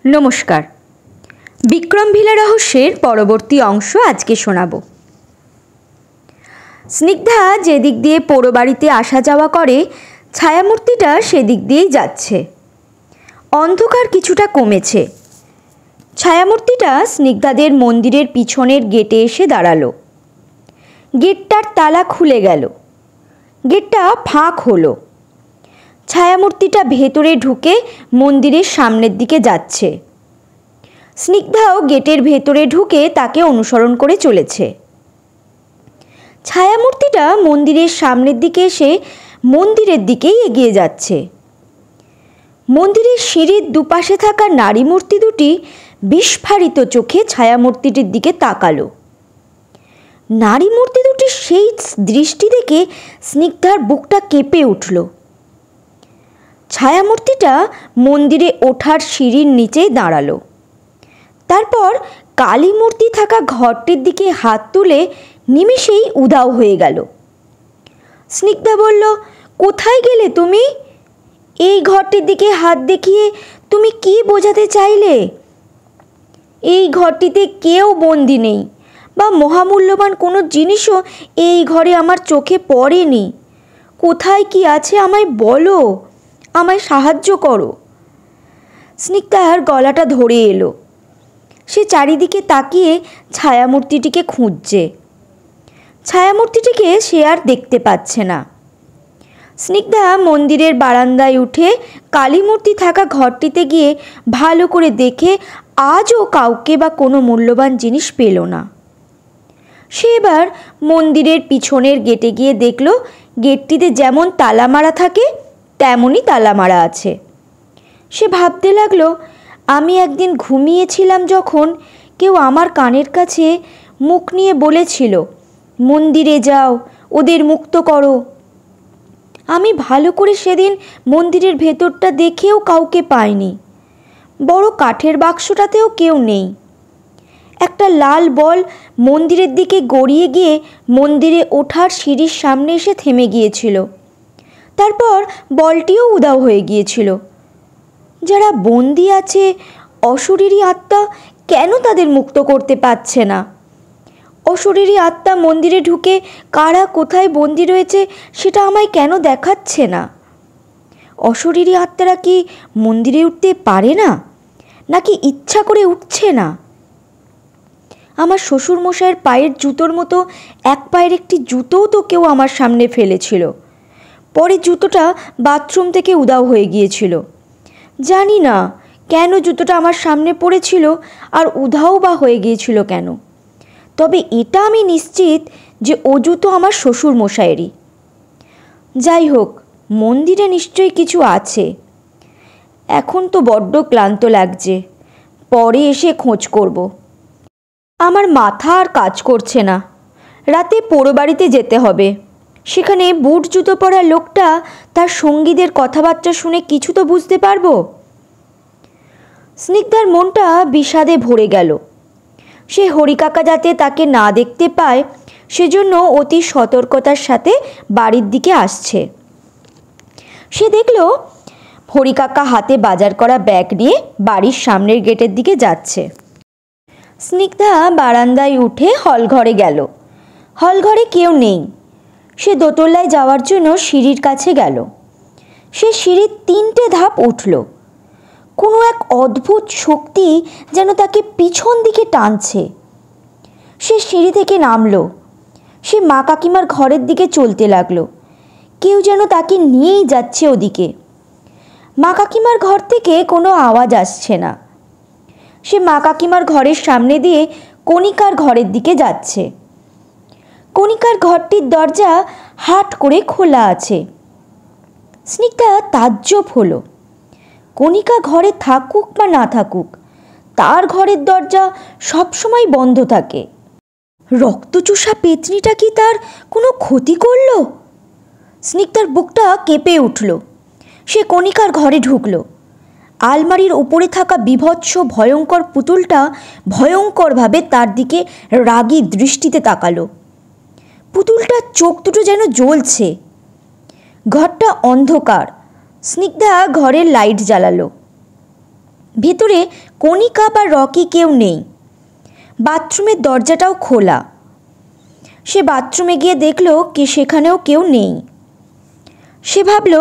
नमस्कार। विक्रम भिला रहस्येर परवर्ती अंश आज के शोनाबो। स्निग्धा जे दिक दिए पोड़ो बाड़ीते आसा जावा करे छायामूर्तिटा से दिक दिएई जाच्छे। अंधकार किछुटा कमेछे। छायामूर्तिटा स्निग्धादेर मंदिरेर पिछनेर गेटे एसे दाड़ालो। गेटटार ताला खुले गेल। गेटटा फाँक हलो। छायामूर्तिटा भेतरे ढुके मंदिरेर सामनेर दिके जाच्छे। स्निग्धाओ गेटेर भेतरे ढुके ताके अनुसरण करे चलेछे। छायामूर्तिटा मंदिरेर सामनेर दिके एसे मंदिरेर दिकेई एगिये जाच्छे। मंदिरेर सिঁড়ির दुपाशे थाका नारी मूर्ति दुटी विस्फारित चोखे छायामूर्तिटिर दिके ताकालो। नारी मूर्ति दुटी सेई दृष्टि देखे स्निग्धार बुकटा केঁপে उठल। छायामूर्तिटा मंदिरे ओठार सीढ़िर नीचे दाड़ालो। तारपर काली मूर्ति थाका घरटिर दिके हाथ तुले निमेषेई उदाओ हये गेल। स्निग्धा बोल्ल, कोथाय गेले तुमी? एई घरटिर दिके हाथ देखिए तुमी कि बोझाते चाइले? एई घरटिते केउ बंदी नेই বা মহামূল্যবান কোনো জিনিসও এই ঘরে আমার চোখে পড়েনি। কোথায় কি আছে আমায় বলো, আমায় সাহায্য করো। স্নিগ্ধার গলাটা ধরে এলো। সে চারিদিকে তাকিয়ে ছায়ামূর্তিটিকে খুঁজছে। ছায়ামূর্তিটিকে সে আর দেখতে পাচ্ছে না। স্নিগ্ধা মন্দিরের বারান্দায় উঠে কালী মূর্তি থাকা ঘরটিতে গিয়ে ভালো করে দেখে আজও কাউকে বা কোনো মূল্যবান জিনিস পেল না। সে এবার মন্দিরের পিছনের গেটে গিয়ে দেখল গেটটিতে যেমন তালা মারা থাকে তেমনই তালা মারা আছে। সে ভাবতে লাগলো, আমি একদিন ঘুমিয়েছিলাম যখন কেউ আমার কানের কাছে মুখ নিয়ে বলেছিল, মন্দিরে যাও, ওদের মুক্ত করো। আমি ভালো করে সেদিন মন্দিরের ভেতরটা দেখেও কাউকে পাইনি। বড় কাঠের বাক্সটাতেও কেউ নেই। একটা লাল বল মন্দিরের দিকে গড়িয়ে গিয়ে মন্দিরে ওঠার সিঁড়ির সামনে এসে থেমে গিয়েছিল। তারপর বলটিও উধাও হয়ে গিয়েছিল। যারা বন্দি আছে অশরীরী আত্মা কেন তাদের মুক্ত করতে পারছে না? অশরীরী আত্মা মন্দিরে ঢুকে কারা কোথায় বন্দি রয়েছে সেটা আমায় কেন দেখাচ্ছে না? অশরীরী আত্মারা কি মন্দিরে উঠতে পারে না, নাকি ইচ্ছা করে উঠছে না? আমার শ্বশুরমশাইয়ের পায়ের জুতোর মতো এক পায়ের একটি জুতোও তো কেউ আমার সামনে ফেলেছিল। পরে জুতোটা বাথরুম থেকে উধাও হয়ে গিয়েছিল। জানি না কেন জুতোটা আমার সামনে পড়েছিল আর উধাও বা হয়ে গিয়েছিল কেন। তবে এটা আমি নিশ্চিত যে ও জুতো আমার শ্বশুরমশাইয়েরই। যাই হোক, মন্দিরে নিশ্চয়ই কিছু আছে। এখন তো বড্ড ক্লান্ত লাগছে, পরে এসে খোঁজ করব। আমার মাথা আর কাজ করছে না। রাতে পোড়ো বাড়িতে যেতে হবে। সেখানে বুট জুতো পরা লোকটা তার সঙ্গীদের কথাবার্তা শুনে কিছু তো বুঝতে পারবো। স্নিগ্ধার মনটা বিষাদে ভরে গেল। সে হরিকাকা যাতে তাকে না দেখতে পায় সেজন্য অতি সতর্কতার সাথে বাড়ির দিকে আসছে। সে দেখল হরিকাকা হাতে বাজার করা ব্যাগ নিয়ে বাড়ির সামনের গেটের দিকে যাচ্ছে। স্নিগ্ধা বারান্দায় উঠে হলঘরে গেল। হলঘরে কেউ নেই। সে দোতলায় যাওয়ার জন্য সিঁড়ির কাছে গেল। সে সিঁড়ির 3টে ধাপ উঠল। কোনো এক অদ্ভুত শক্তি যেন তাকে পিছন দিকে টানছে। সে সিঁড়ি থেকে নামল। সে মা কাকিমার ঘরের দিকে চলতে লাগলো। কেউ যেন তাকে নিয়েই যাচ্ছে ওদিকে। মা কাকিমার ঘর থেকে কোনো আওয়াজ আসছে না। সে মা কাকিমার ঘরের সামনে দিয়ে কণিকার ঘরের দিকে যাচ্ছে। কণিকার ঘরটির দরজা হাট করে খোলা আছে। স্নিগ্ধা তাজ্জব হলো। কণিকা ঘরে থাকুক বা না থাকুক, তার ঘরের দরজা সবসময় বন্ধ থাকে। রক্তচোষা পেতনিটা কি তার কোনো ক্ষতি করলো? স্নিগ্ধার বুকটা কেঁপে উঠল। সে কণিকার ঘরে ঢুকল। আলমারির উপরে থাকা বিভৎস ভয়ঙ্কর পুতুলটা ভয়ঙ্করভাবে তার দিকে রাগী দৃষ্টিতে তাকালো। পুতুলটার চোখ দুটো যেন জ্বলছে। ঘরটা অন্ধকার। স্নিগ্ধা ঘরের লাইট জ্বালালো। ভেতরে কণিকা বা রকি কেউ নেই। বাথরুমের দরজাটাও খোলা। সে বাথরুমে গিয়ে দেখল কি সেখানেও কেউ নেই। সে ভাবল,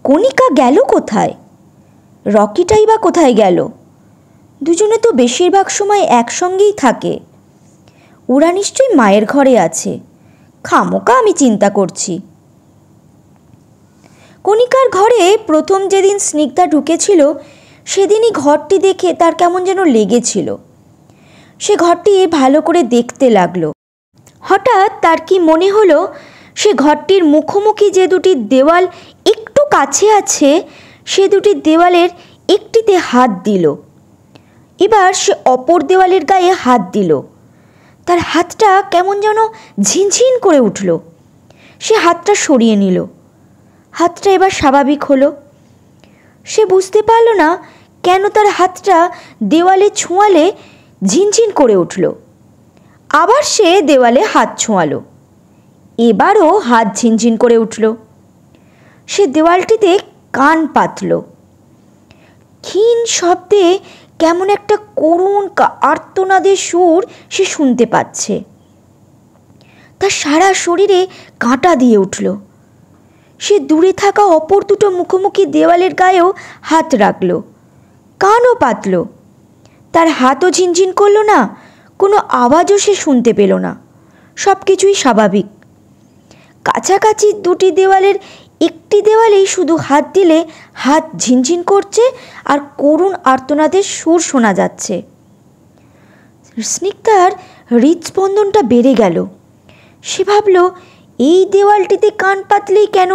কণিকা গেল কোথায়? রকিটাই বা কোথায় গেল? দুজনে তো বেশিরভাগ সময় একসঙ্গেই থাকে। ওরা নিশ্চয়ই মায়ের ঘরে আছে। খামোকা আমি চিন্তা করছি। কণিকার ঘরে প্রথম যেদিন স্নিগ্ধা ঢুকেছিল সেদিনই ঘরটি দেখে তার কেমন যেন লেগেছিল। সে ঘরটি ভালো করে দেখতে লাগলো। হঠাৎ তার কি মনে হলো, সে ঘরটির মুখোমুখি যে দুটি দেওয়াল একটু কাছে আছে সে দুটি দেওয়ালের একটিতে হাত দিল। এবার সে অপর দেওয়ালের গায়ে হাত দিল। তার হাতটা কেমন যেন ঝিনঝিন করে উঠল। সে হাতটা সরিয়ে নিল। হাতটা এবার স্বাভাবিক হলো। সে বুঝতে পারল না কেন তার হাতটা দেওয়ালে ছোঁয়ালে ঝিনঝিন করে উঠল। আবার সে দেওয়ালে হাত ছোঁয়ালো। এবারও হাত ঝিনঝিন করে উঠল। সে দেওয়ালটিতে কান পাতল। ক্ষীণ শব্দে কেমন একটা করুণ আর্তনাদের সুর সে শুনতে পাচ্ছে। তার সারা শরীরে কাঁটা দিয়ে উঠল। সে দূরে থাকা অপর দুটো মুখোমুখি দেওয়ালের গায়েও হাত রাখল। কানও পাতল। তার হাতও ঝিনঝিন করলো না, কোনো আওয়াজও সে শুনতে পেল না। সব কিছুই স্বাভাবিক। কাছাকাছি দুটি দেওয়ালের একটি দেওয়ালেই শুধু হাত দিলে হাত ঝিনঝিন করছে আর করুণ আর্তনাদের সুর শোনা যাচ্ছে। স্নিগ্ধার হৃদস্পন্দনটা বেড়ে গেল। সে ভাবল, এই দেওয়ালটিতে কান পাতলেই কেন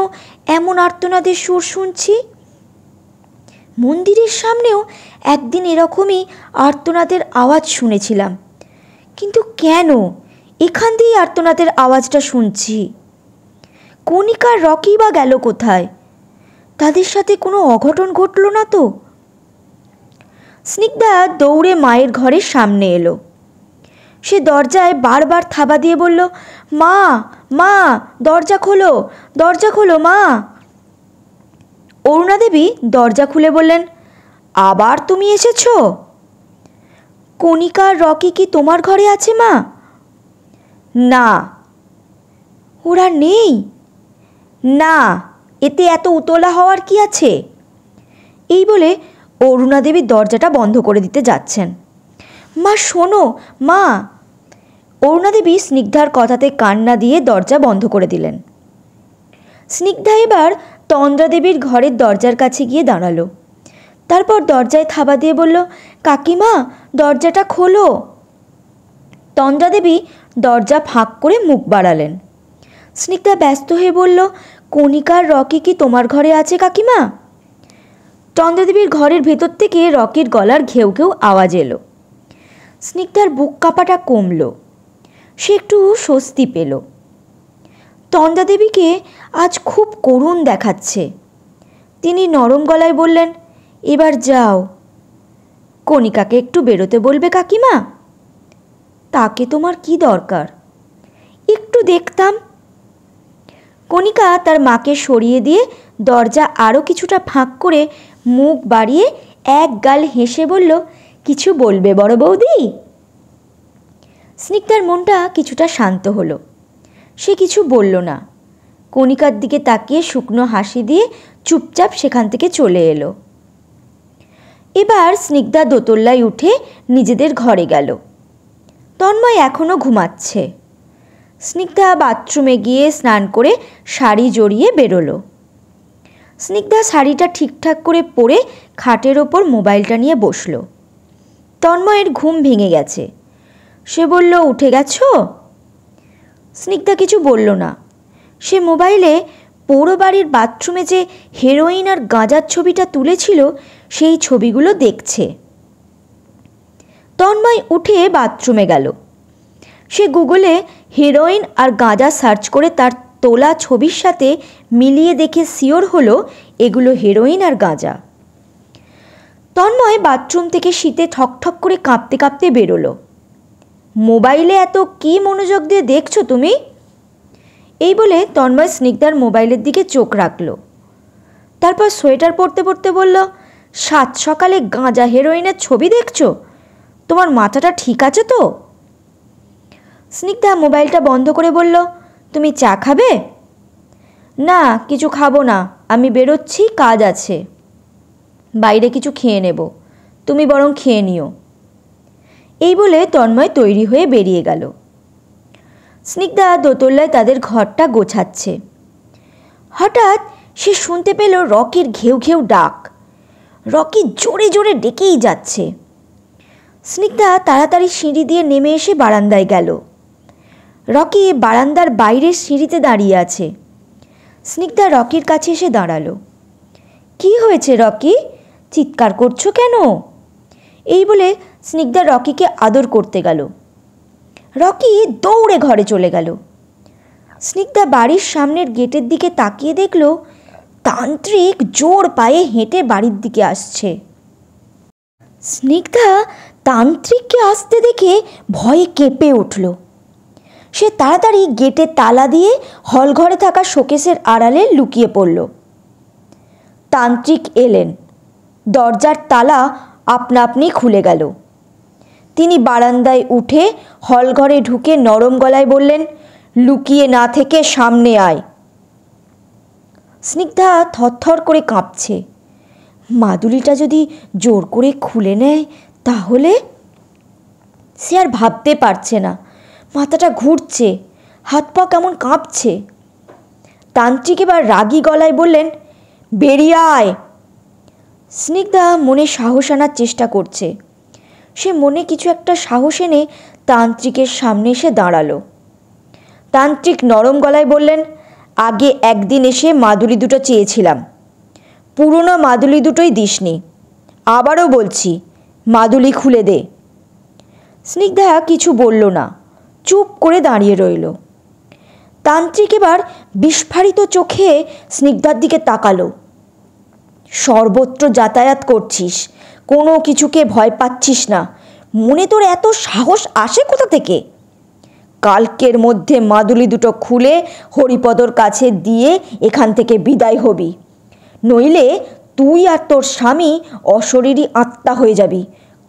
এমন আর্তনাদের সুর শুনছি? মন্দিরের সামনেও একদিন এরকমই আর্তনাদের আওয়াজ শুনেছিলাম, কিন্তু কেন এখান দিয়েই আর্তনাদের আওয়াজটা শুনছি? কণিকা রকি বা গেল কোথায়? তাদের সাথে কোনো অঘটন ঘটল না তো? স্নিগ্ধা দৌড়ে মায়ের ঘরের সামনে এলো। সে দরজায় বারবার থাবা দিয়ে বলল, মা মা, দরজা খোলো, দরজা খোলো মা। অরুণা দেবী দরজা খুলে বললেন, আবার তুমি এসেছো? কণিকা আর রকি কি তোমার ঘরে আছে মা? না। ওরা নেই? না, এতে এত উতলা হওয়ার কি আছে? এই বলে অরুণা দেবী দরজাটা বন্ধ করে দিতে যাচ্ছেন। মা শোনো মা। অরুণা দেবী স্নিগ্ধার কথাতে কান না দিয়ে দরজা বন্ধ করে দিলেন। স্নিগ্ধা এবার তন্দ্রা দেবীর ঘরের দরজার কাছে গিয়ে দাঁড়ালো। তারপর দরজায় থাবা দিয়ে বলল, কাকিমা দরজাটা খোলো। তন্দ্রা দেবী দরজা ফাঁক করে মুখ বাড়ালেন। স্নিগ্ধা ব্যস্ত হয়ে বলল, কণিকার রকি কি তোমার ঘরে আছে কাকিমা? তন্দ্রা দেবীর ঘরের ভেতর থেকে রকির গলার ঘেউ ঘেউ আওয়াজ এলো। স্নিগ্ধার বুক কাঁপাটা কমল। সে একটু স্বস্তি পেল। তন্দ্রা দেবীকে আজ খুব করুণ দেখাচ্ছে। তিনি নরম গলায় বললেন, এবার যাও। কণিকাকে একটু বেরোতে বলবে কাকিমা? তাকে তোমার কি দরকার? একটু দেখতাম। কণিকা তার মাকে সরিয়ে দিয়ে দরজা আরও কিছুটা ফাঁক করে মুখ বাড়িয়ে এক গাল হেসে বলল, কিছু বলবে বড় বৌদি? স্নিগ্ধার মনটা কিছুটা শান্ত হলো। সে কিছু বলল না। কণিকার দিকে তাকিয়ে শুকনো হাসি দিয়ে চুপচাপ সেখান থেকে চলে এলো। এবার স্নিগ্ধা দোতলায় উঠে নিজেদের ঘরে গেল। তন্ময় এখনও ঘুমাচ্ছে। স্নিগ্ধা বাথরুমে গিয়ে স্নান করে শাড়ি জড়িয়ে বেরোলো। স্নিগ্ধা শাড়িটা ঠিকঠাক করে পরে খাটের ওপর মোবাইলটা নিয়ে বসল। তন্ময়ের ঘুম ভেঙে গেছে। সে বলল, উঠে গেছো? স্নিগ্ধা কিছু বলল না। সে মোবাইলে পৌর বাড়ির বাথরুমে যে হেরোইন আর গাঁজার ছবিটা তুলেছিল সেই ছবিগুলো দেখছে। তন্ময় উঠে বাথরুমে গেল। সে গুগলে হেরোইন আর গাঁজা সার্চ করে তার তোলা ছবির সাথে মিলিয়ে দেখে শিওর হলো এগুলো হেরোইন আর গাঁজা। তন্ময় বাথরুম থেকে শীতে ঠকঠক করে কাঁপতে কাঁপতে বেরোলো। মোবাইলে এত কি মনোযোগ দিয়ে দেখছো তুমি? এই বলে তন্ময় স্নিগ্ধার মোবাইলের দিকে চোখ রাখল। তারপর সোয়েটার পরতে পরতে বলল, সাত সকালে গাঁজা হেরোইনের ছবি দেখছো? তোমার মাথাটা ঠিক আছে তো? স্নিগ্ধা মোবাইলটা বন্ধ করে বলল, তুমি চা খাবে? না, কিছু খাবো না, আমি বেরোচ্ছি, কাজ আছে। বাইরে কিছু খেয়ে নেব, তুমি বরং খেয়ে নিও। এই বলে তন্ময় তৈরি হয়ে বেরিয়ে গেল। স্নিগ্ধা দোতলায় তাদের ঘরটা গোছাচ্ছে। হঠাৎ সে শুনতে পেল রকির ঘেউ ঘেউ ডাক। রকি জোরে জোরে ডেকেই যাচ্ছে। স্নিগ্ধা তাড়াতাড়ি সিঁড়ি দিয়ে নেমে এসে বারান্দায় গেল। রকি বারান্দার বাইরের সিঁড়িতে দাঁড়িয়ে আছে। স্নিগ্ধা রকির কাছে এসে দাঁড়ালো। কি হয়েছে রকি, চিৎকার করছো কেন? এই বলে স্নিগ্ধা রকিকে আদর করতে গেল। রকি দৌড়ে ঘরে চলে গেল। স্নিগ্ধা বাড়ির সামনের গেটের দিকে তাকিয়ে দেখল তান্ত্রিক জোর পায়ে হেঁটে বাড়ির দিকে আসছে। স্নিগ্ধা তান্ত্রিককে আসতে দেখে ভয়ে কেঁপে উঠল। সে তাড়াতাড়ি গেটে তালা দিয়ে হলঘরে থাকা শোকেসের আড়ালে লুকিয়ে পড়ল। তান্ত্রিক এলেন। দরজার তালা আপনা আপনি খুলে গেল। তিনি বারান্দায় উঠে হলঘরে ঢুকে নরম গলায় বললেন, লুকিয়ে না থেকে সামনে আয়। স্নিগ্ধা থরথর করে কাঁপছে। মাদুলিটা যদি জোর করে খুলে নেয় তাহলে? সে আর ভাবতে পারছে না, মাথাটা ঘুরছে, হাত পা কেমন কাঁপছে। তান্ত্রিক এবার রাগী গলায় বললেন, বেরিয়ে আয়। স্নিগ্ধা মনে সাহস আনার চেষ্টা করছে। সে মনে কিছু একটা সাহস এনে তান্ত্রিকের সামনে এসে দাঁড়ালো। তান্ত্রিক নরম গলায় বললেন, আগে একদিন এসে মাদুলি দুটো চেয়েছিলাম, পুরনো মাদুলি দুটোই দিসনি, আবারও বলছি মাদুলি খুলে দে। স্নিগ্ধা কিছু বলল না, চুপ করে দাঁড়িয়ে রইল। তান্ত্রিক এবার বিস্ফারিত চোখে স্নিগ্ধার দিকে তাকালো। সর্বত্র যাতায়াত করছিস, কোনো কিছুকে ভয় পাচ্ছিস না, মনে তোর এত সাহস আসে কোথা থেকে? কালকের মধ্যে মাদুলি দুটো খুলে হরিপদর কাছে দিয়ে এখান থেকে বিদায় হবি, নইলে তুই আর তোর স্বামী অশরীরী আত্মা হয়ে যাবি,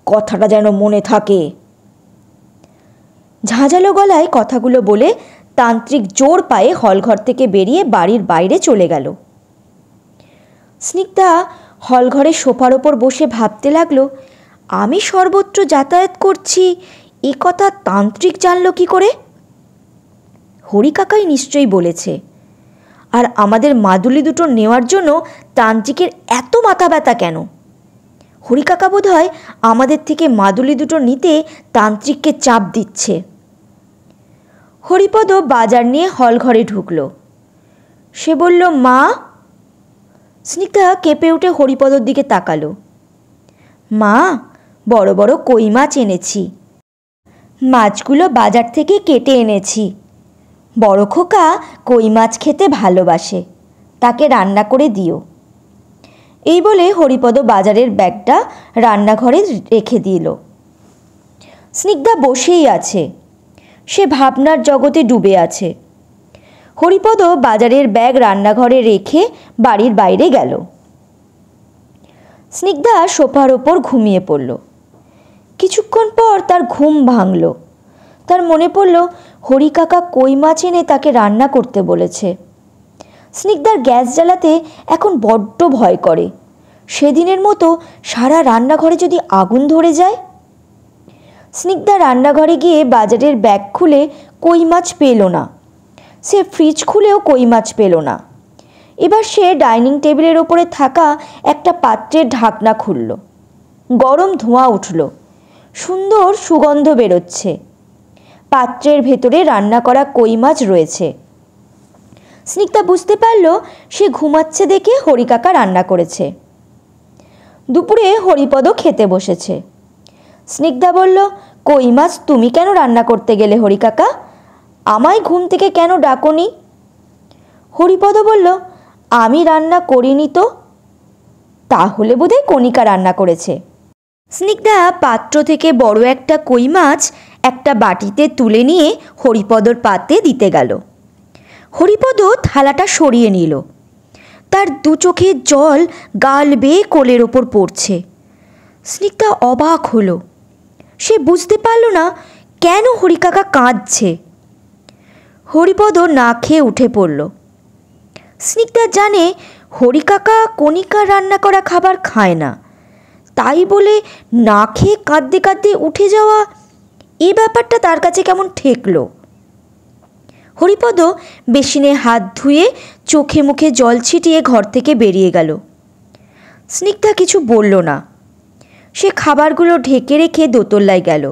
কথাটা যেন মনে থাকে। ঝাঁঝালো গলায় কথাগুলো বলে তান্ত্রিক জোর পায়ে হলঘর থেকে বেরিয়ে বাড়ির বাইরে চলে গেল। স্নিগ্ধা হলঘরে সোফার ওপর বসে ভাবতে লাগলো, আমি সর্বত্র যাতায়াত করছি এ কথা তান্ত্রিক জানল কি করে? হরি কাকাই নিশ্চয়ই বলেছে। আর আমাদের মাদুলি দুটো নেওয়ার জন্য তান্ত্রিকের এত মাথা ব্যথা কেন? হরি কাকা বোধ হয় আমাদের থেকে মাদুলি দুটো নিতে তান্ত্রিককে চাপ দিচ্ছে। হরিপদ বাজার নিয়ে হলঘরে ঢুকল। সে বলল, মা। স্নিগ্ধা কেঁপে উঠে হরিপদর দিকে তাকালো। মা, বড় বড় কই মাছ এনেছি, মাছগুলো বাজার থেকে কেটে এনেছি। বড় খোকা কই মাছ খেতে ভালোবাসে, তাকে রান্না করে দিও। এই বলে হরিপদ বাজারের ব্যাগটা রান্নাঘরে রেখে দিল। স্নিগ্ধা বসেই আছে, সে ভাবনার জগতে ডুবে আছে। হরিপদ বাজারের ব্যাগ রান্নাঘরে রেখে বাড়ির বাইরে গেল। স্নিগ্ধা সোফার ওপর ঘুমিয়ে পড়ল। কিছুক্ষণ পর তার ঘুম ভাঙল। তার মনে পড়ল হরি কাকা কই মাছ এনে তাকে রান্না করতে বলেছে। স্নিগ্ধার গ্যাস জ্বালাতে এখন বড্ড ভয় করে। সেদিনের মতো সারা রান্নাঘরে যদি আগুন ধরে যায়। স্নিগ্ধা রান্নাঘরে গিয়ে বাজারের ব্যাগ খুলে কই মাছ পেল না। সে ফ্রিজ খুলেও কই মাছ পেল না। এবার সে ডাইনিং টেবিলের ওপরে থাকা একটা পাত্রের ঢাকনা খুলল। গরম ধোঁয়া উঠল, সুন্দর সুগন্ধ বেরোচ্ছে। পাত্রের ভেতরে রান্না করা কই মাছ রয়েছে। স্নিগ্ধা বুঝতে পারল সে ঘুমাচ্ছে দেখে হরি কাকা রান্না করেছে। দুপুরে হরিপদ খেতে বসেছে। স্নিগ্ধা বলল, কই মাছ তুমি কেন রান্না করতে গেলে হরি কাকা? আমায় ঘুম থেকে কেন ডাকোনি? হরিপদ বলল, আমি রান্না করিনি তো। তাহলে বোধহয় কণিকা রান্না করেছে। স্নিগ্ধা পাত্র থেকে বড় একটা কই মাছ একটা বাটিতে তুলে নিয়ে হরিপদর পাতে দিতে গেল। হরিপদ থালাটা সরিয়ে নিল। তার দু চোখের জল গাল বেয়ে কোলের ওপর পড়ছে। স্নিগ্ধা অবাক হলো। সে বুঝতে পারল না কেন হরিকাকা কাঁদছে। হরিপদ না খেয়ে উঠে পড়ল। স্নিগ্ধা জানে হরিকাকা কণিকার রান্না করা খাবার খায় না, তাই বলে না খেয়ে কাঁদতে কাঁদতে উঠে যাওয়া, এই ব্যাপারটা তার কাছে কেমন ঠেকল। হরিপদ বেসিনে হাত ধুয়ে চোখে মুখে জল ছিটিয়ে ঘর থেকে বেরিয়ে গেল। স্নিগ্ধা কিছু বলল না। সে খাবারগুলো ঢেকে রেখে দোতলায় গেল।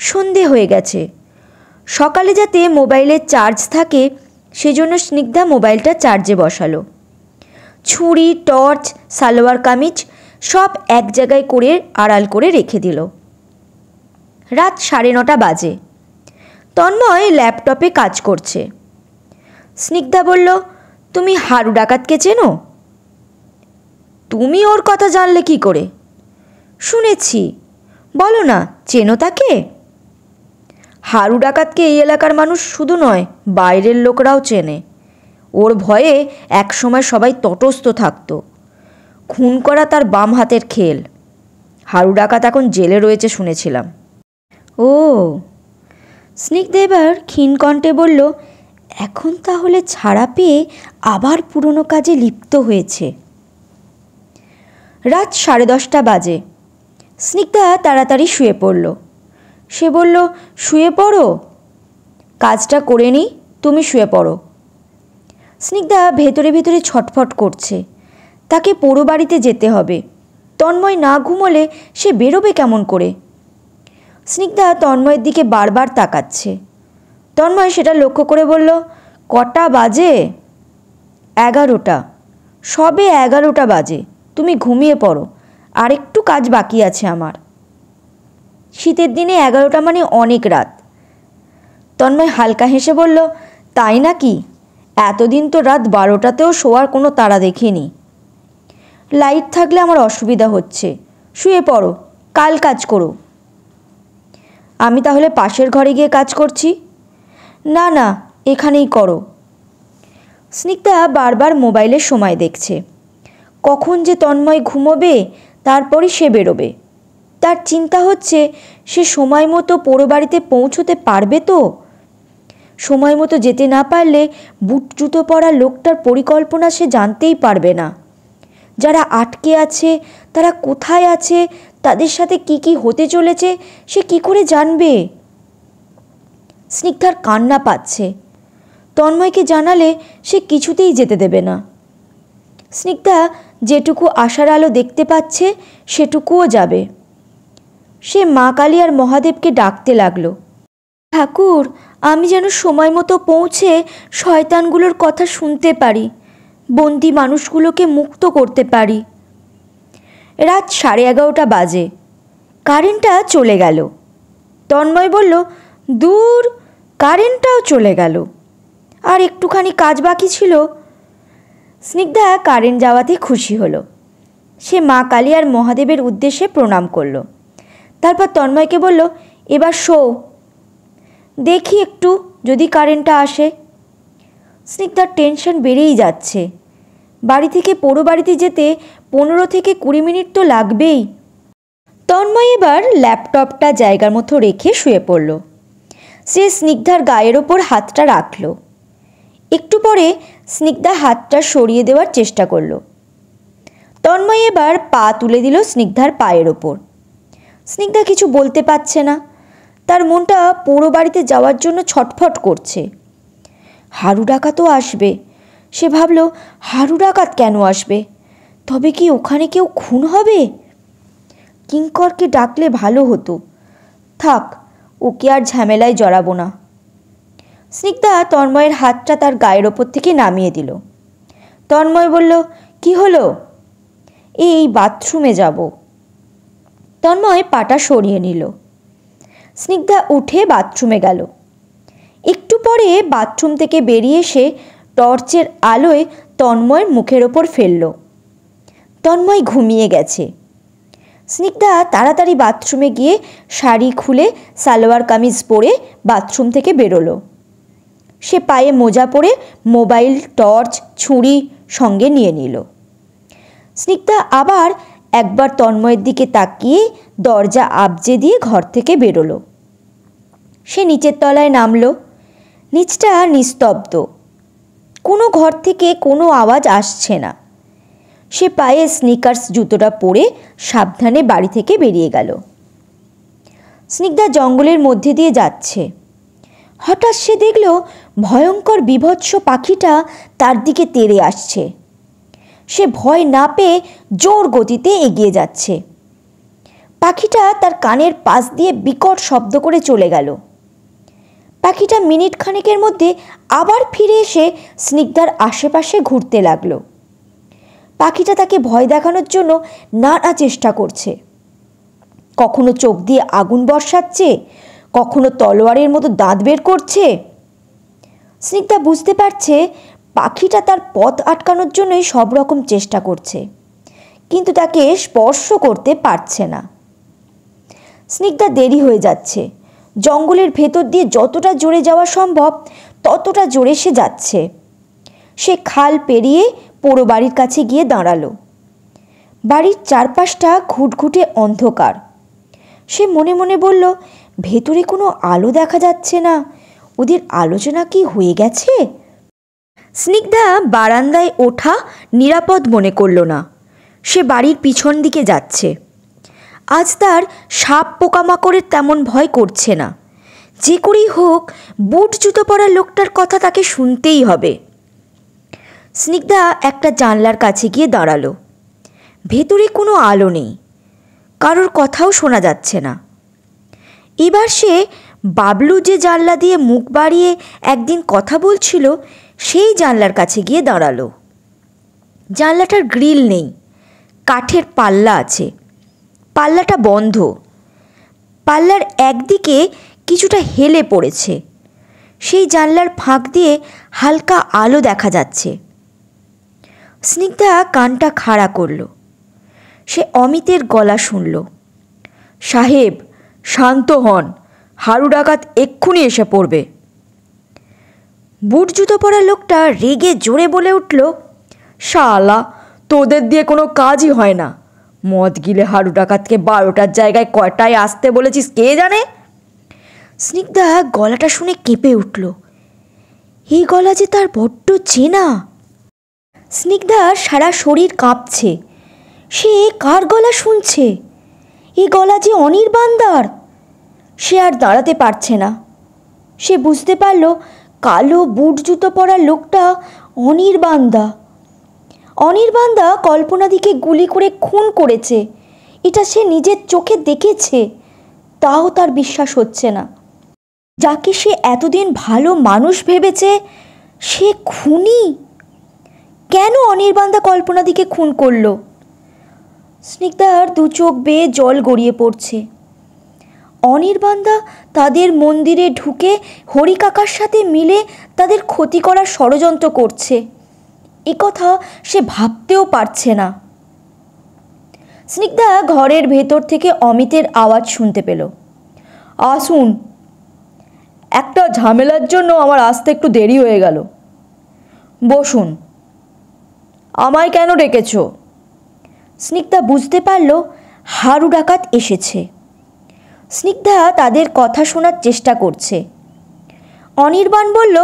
সন্ধে হয়ে গেছে। সকালে যাতে মোবাইলের চার্জ থাকে সেজন্য স্নিগ্ধা মোবাইলটা চার্জে বসালো। ছুরি, টর্চ, সালোয়ার কামিজ সব এক জায়গায় করে আড়াল করে রেখে দিল। রাত 9:30 বাজে। তন্ময় ল্যাপটপে কাজ করছে। স্নিগ্ধা বলল, তুমি হারু ডাকাতকে চেনো? তুমি ওর কথা জানলে কি করে? শুনেছি। বলো না, চেনো তাকে? হারু ডাকাতকে এই এলাকার মানুষ শুধু নয়, বাইরের লোকরাও চেনে। ওর ভয়ে একসময় সবাই তটস্থ থাকত। খুন করা তার বাম হাতের খেল। হারু ডাকাত এখন জেলে রয়েছে শুনেছিলাম। ও, স্নিগ্ধা এবার ক্ষীণ কণ্ঠে বলল, এখন তাহলে ছাড়া পেয়ে আবার পুরনো কাজে লিপ্ত হয়েছে। রাত 10:30 বাজে। স্নিগ্ধা তাড়াতাড়ি শুয়ে পড়ল। সে বলল, শুয়ে পড়ো, কাজটা করে নিই, তুমি শুয়ে পড়ো। স্নিগ্ধা ভেতরে ভেতরে ছটফট করছে। তাকে পোড়ো বাড়িতে যেতে হবে। তন্ময় না ঘুমোলে সে বেরোবে কেমন করে? স্নিগ্ধা তন্ময়ের দিকে বারবার তাকাচ্ছে। তন্ময় সেটা লক্ষ্য করে বলল, কটা বাজে? 11টা। সবে 11টা বাজে। তুমি ঘুমিয়ে পড়ো, আর একটু কাজ বাকি আছে আমার। শীতের দিনে 11টা মানে অনেক রাত। তন্ময় হালকা হেসে বলল, তাই নাকি? এতদিন তো রাত 12টাতেও শোয়ার কোনো তাড়া দেখিনি। লাইট থাকলে আমার অসুবিধা হচ্ছে। শুয়ে পড়ো, কাল কাজ করো। আমি তাহলে পাশের ঘরে গিয়ে কাজ করছি। না না, এখানেই করো। স্নিগ্ধা বারবার মোবাইলের সময় দেখছে। কখন যে তন্ময় ঘুমোবে, তারপরই সে বেরোবে। তার চিন্তা হচ্ছে, সে সময় মতো পোড়ো বাড়িতে পৌঁছতে পারবে তো? সময় মতো যেতে না পারলে বুট জুতো পরা লোকটার পরিকল্পনা সে জানতেই পারবে না। যারা আটকে আছে তারা কোথায় আছে, তাদের সাথে কি কি হতে চলেছে সে কি করে জানবে? স্নিগ্ধার কান্না পাচ্ছে। তন্ময়কে জানালে সে কিছুতেই যেতে দেবে না। স্নিগ্ধা যেটুকু আশার আলো দেখতে পাচ্ছে সেটুকুও যাবে। সে মা কালী আর মহাদেবকে ডাকতে লাগলো, ঠাকুর, আমি যেন সময় মতো পৌঁছে শয়তানগুলোর কথা শুনতে পারি, বন্দি মানুষগুলোকে মুক্ত করতে পারি। রাত 11:30 বাজে। কারেন্টটা চলে গেল। তন্ময় বলল, দূর, কারেন্টটাও চলে গেল, আর একটুখানি কাজ বাকি ছিল। স্নিগ্ধা কারেন্ট যাওয়াতে খুশি হলো। সে মা কালী আর মহাদেবের উদ্দেশ্যে প্রণাম করলো। তারপর তন্ময়কে বলল, এবার শো, দেখি একটু যদি কারেন্টটা আসে। স্নিগ্ধার টেনশন বেড়েই যাচ্ছে। বাড়ি থেকে পোড়ো বাড়িতে যেতে 15 থেকে 20 মিনিট তো লাগবেই। তন্ময় এবার ল্যাপটপটা জায়গার মতো রেখে শুয়ে পড়ল। সে স্নিগ্ধার গায়ের ওপর হাতটা রাখল। একটু পরে স্নিগ্ধা হাতটা সরিয়ে দেওয়ার চেষ্টা করল। তন্ময় এবার পা তুলে দিল স্নিগ্ধার পায়ের ওপর। স্নিগ্ধা কিছু বলতে পারছে না। তার মনটা পোড়ো বাড়িতে যাওয়ার জন্য ছটফট করছে। হারু ডাকাতও আসবে। সে ভাবল, হারু ডাকাত কেন আসবে? তবে কি ওখানে কেউ খুন হবে? কিঙ্করকে ডাকলে ভালো হতো। থাক, ওকে আর ঝামেলায় জড়াবো না। স্নিগ্ধা তন্ময়ের হাতটা তার গায়ের ওপর থেকে নামিয়ে দিল। তন্ময় বলল, কি হলো? এই বাথরুমে যাব। তন্ময় পাটা সরিয়ে নিল। স্নিগ্ধা উঠে বাথরুমে গেল। একটু পরে বাথরুম থেকে বেরিয়ে এসে টর্চের আলোয় তন্ময়ের মুখের ওপর ফেলল। তন্ময় ঘুমিয়ে গেছে। স্নিগ্ধা তাড়াতাড়ি বাথরুমে গিয়ে শাড়ি খুলে সালোয়ার কামিজ পরে বাথরুম থেকে বেরোলো। সে পায়ে মোজা পরে মোবাইল, টর্চ, ছুরি সঙ্গে নিয়ে নিল। স্নিগ্ধা আবার একবার তন্ময়ের দিকে তাকিয়ে দরজা আবজে দিয়ে ঘর থেকে বেরোলো। সে নিচের তলায় নামলো। নিচটা নিস্তব্ধ, কোনো ঘর থেকে কোনো আওয়াজ আসছে না। সে পায়ে স্নিকার্স জুতোটা পরে সাবধানে বাড়ি থেকে বেরিয়ে গেল। স্নিগ্ধা জঙ্গলের মধ্যে দিয়ে যাচ্ছে। হঠাৎ সে দেখল ভয়ঙ্কর বিভৎস পাখিটা তার দিকে তেড়ে আসছে। সে ভয় না পেয়ে জোর গতিতে এগিয়ে যাচ্ছে। পাখিটা তার কানের পাশ দিয়ে বিকট শব্দ করে চলে গেল। পাখিটা মিনিট খানেকের মধ্যে আবার ফিরে এসে স্নিগ্ধার আশেপাশে ঘুরতে লাগলো। পাখিটা তাকে ভয় দেখানোর জন্য নানা চেষ্টা করছে। কখনো চোখ দিয়ে আগুন বর্ষাচ্ছে, কখনো তলোয়ারের মতো দাঁত বের করছে। স্নিগ্ধা বুঝতে পারছে পাখিটা তার পথ আটকানোর জন্যই সব রকম চেষ্টা করছে, কিন্তু তাকে স্পর্শ করতে পারছে না। স্নিগ্ধা দেরি হয়ে যাচ্ছে। জঙ্গলের ভেতর দিয়ে যতটা জোরে যাওয়া সম্ভব ততটা জোরে সে যাচ্ছে। সে খাল পেরিয়ে পোড়ো বাড়ির কাছে গিয়ে দাঁড়ালো। বাড়ির চারপাশটা ঘুটঘুটে অন্ধকার। সে মনে মনে বলল, ভেতরে কোনো আলো দেখা যাচ্ছে না, ওদের আলোচনা কি হয়ে গেছে? স্নিগ্ধা বারান্দায় ওঠা নিরাপদ মনে করল না। সে বাড়ির পিছন দিকে যাচ্ছে। আজ তার সাপ পোকামাকড়ের তেমন ভয় করছে না। যে করেই হোক বুট জুতো পরা লোকটার কথা তাকে শুনতেই হবে। স্নিগ্ধা একটা জানলার কাছে গিয়ে দাঁড়ালো। ভেতরে কোনো আলো নেই, কারোর কথাও শোনা যাচ্ছে না। এবার সে বাবলু যে জানলা দিয়ে মুখ বাড়িয়ে একদিন কথা বলছিল সেই জানলার কাছে গিয়ে দাঁড়ালো। জানলাটার গ্রিল নেই, কাঠের পাল্লা আছে। পাল্লাটা বন্ধ। পাল্লার একদিকে কিছুটা হেলে পড়েছে। সেই জানলার ফাঁক দিয়ে হালকা আলো দেখা যাচ্ছে। স্নিগ্ধা কানটা খাড়া করল। সে অমিতের গলা শুনল। সাহেব, শান্ত হন, হারু ডাকাত এক্ষুনি এসে পড়বে। বুট জুতো পরা লোকটা রেগে জোরে বলে উঠল, শালা, তোদের দিয়ে কোনো কাজই হয় না। মদ গিলে হারু ডাকাতকে 12টার জায়গায় কয়টায় আসতে বলেছিস কে জানে? স্নিগ্ধা গলাটা শুনে কেঁপে উঠল। এই গলা যে তার বড্ড চেনা। স্নিগ্ধার সারা শরীর কাঁপছে। সে কার গলা শুনছে? এই গলা যে অনির্বাণদার। সে আর দাঁড়াতে পারছে না। সে বুঝতে পারল কালো বুট জুতো পরা লোকটা অনির্বাণদা। অনির্বাণদা কল্পনাদিকে গুলি করে খুন করেছে, এটা সে নিজের চোখে দেখেছে। তাও তার বিশ্বাস হচ্ছে না। যাকে সে এতদিন ভালো মানুষ ভেবেছে সে খুনি। কেন অনির্বাণদা কল্পনাদিকে খুন করলো? স্নিগ্ধার দু চোখ বেয়ে জল গড়িয়ে পড়ছে। অনির্বাণদা তাদের মন্দিরে ঢুকে হরিকাকার সাথে মিলে তাদের ক্ষতি করার ষড়যন্ত্র করছে, এ কথা সে ভাবতেও পারছে না। স্নিগ্ধা ঘরের ভেতর থেকে অমিতের আওয়াজ শুনতে পেল। আসুন, একটা ঝামেলার জন্য আমার আসতে একটু দেরি হয়ে গেল। বসুন। আমায় কেন ডেকেছ? স্নিগ্ধা বুঝতে পারল হারু ডাকাত এসেছে। স্নিগ্ধা তাদের কথা শোনার চেষ্টা করছে। অনির্বাণ বলল,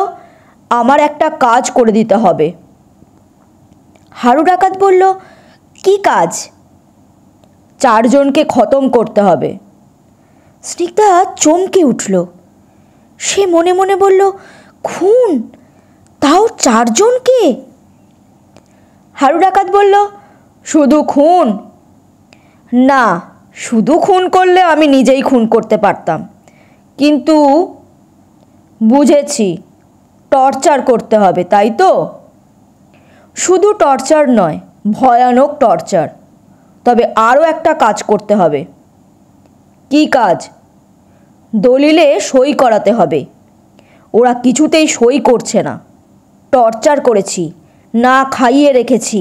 আমার একটা কাজ করে দিতে হবে। হারু ডাকাত বলল, কি কাজ? 4 জনকে খতম করতে হবে। স্নিগ্ধা চমকে উঠল। সে মনে মনে বলল, খুন? তাও 4 জনকে? হারু ডাকাত বলল, শুধু খুন না, শুধু খুন করলে আমি নিজেই খুন করতে পারতাম, কিন্তু বুঝেছি টর্চার করতে হবে, তাই তো? শুধু টর্চার নয়, ভয়ানক টর্চার। তবে আরও একটা কাজ করতে হবে। কি কাজ? দলিলে সই করাতে হবে। ওরা কিছুতেই সই করছে না। টর্চার করেছি, না খাইয়ে রেখেছি,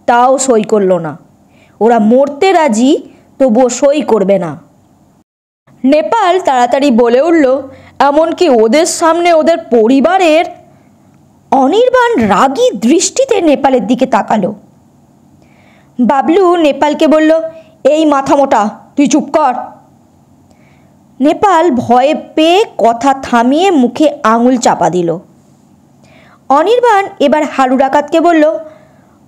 তাও সই করলো না। ওরা মরতে রাজি, তবুও সই করবে না। নেপাল তাড়াতাড়ি বলে উঠল, এমনকি ওদের সামনে ওদের পরিবারের। অনির্বাণ রাগী দৃষ্টিতে নেপালের দিকে তাকালো। বাবলু নেপালকে বলল, এই মাথা মোটা, তুই চুপ কর। নেপাল ভয়ে পেয়ে কথা থামিয়ে মুখে আঙুল চাপা দিল। অনির্বাণ এবার হারু ডাকাতকে বলল,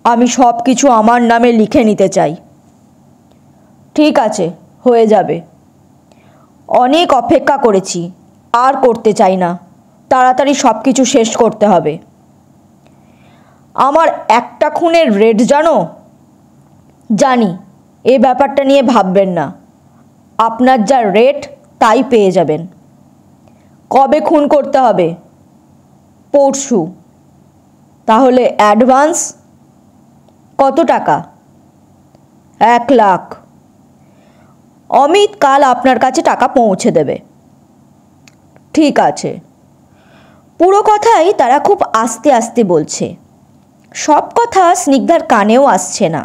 আমি সব কিছু আমার নামে লিখে নিতে চাই। ঠিক আছে, হয়ে যাবে। অনেক অপেক্ষা করেছি, আর করতে চাই না। তাড়াতাড়ি সব কিছু শেষ করতে হবে। আমার একটা খুনের রেট জানো? জানি, এ ব্যাপারটা নিয়ে ভাববেন না। আপনার যা রেট তাই পেয়ে যাবেন। কবে খুন করতে হবে? পরশু। তাহলে অ্যাডভান্স কত টাকা? 1 লাখ। অমিত কাল আপনার কাছে টাকা পৌঁছে দেবে। ঠিক আছে। পুরো কথাই তারা খুব আস্তে আস্তে বলছে। সব কথা স্নিগ্ধার কানেও আসছে না।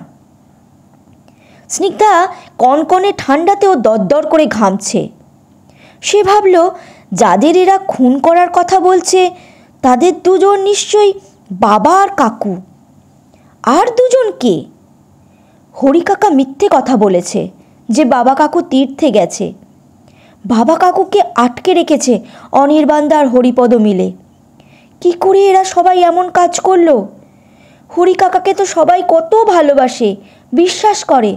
স্নিগ্ধা কনকনে ঠান্ডাতেও দরদর করে ঘামছে। সে ভাবল, যাদের এরা খুন করার কথা বলছে তাদের দুজন নিশ্চয়ই বাবা আর কাকু। আর দুজন কে? হরিকাকা মিথ্যে কথা বলেছে যে বাবা কাকু তীর্থে গেছে। বাবা কাকুকে আটকে রেখেছে অনির্বাণ আর হরিপদ মিলে। কি করে এরা সবাই এমন কাজ করলো? হরিকাকাকে তো সবাই কত ভালোবাসে, বিশ্বাস করে,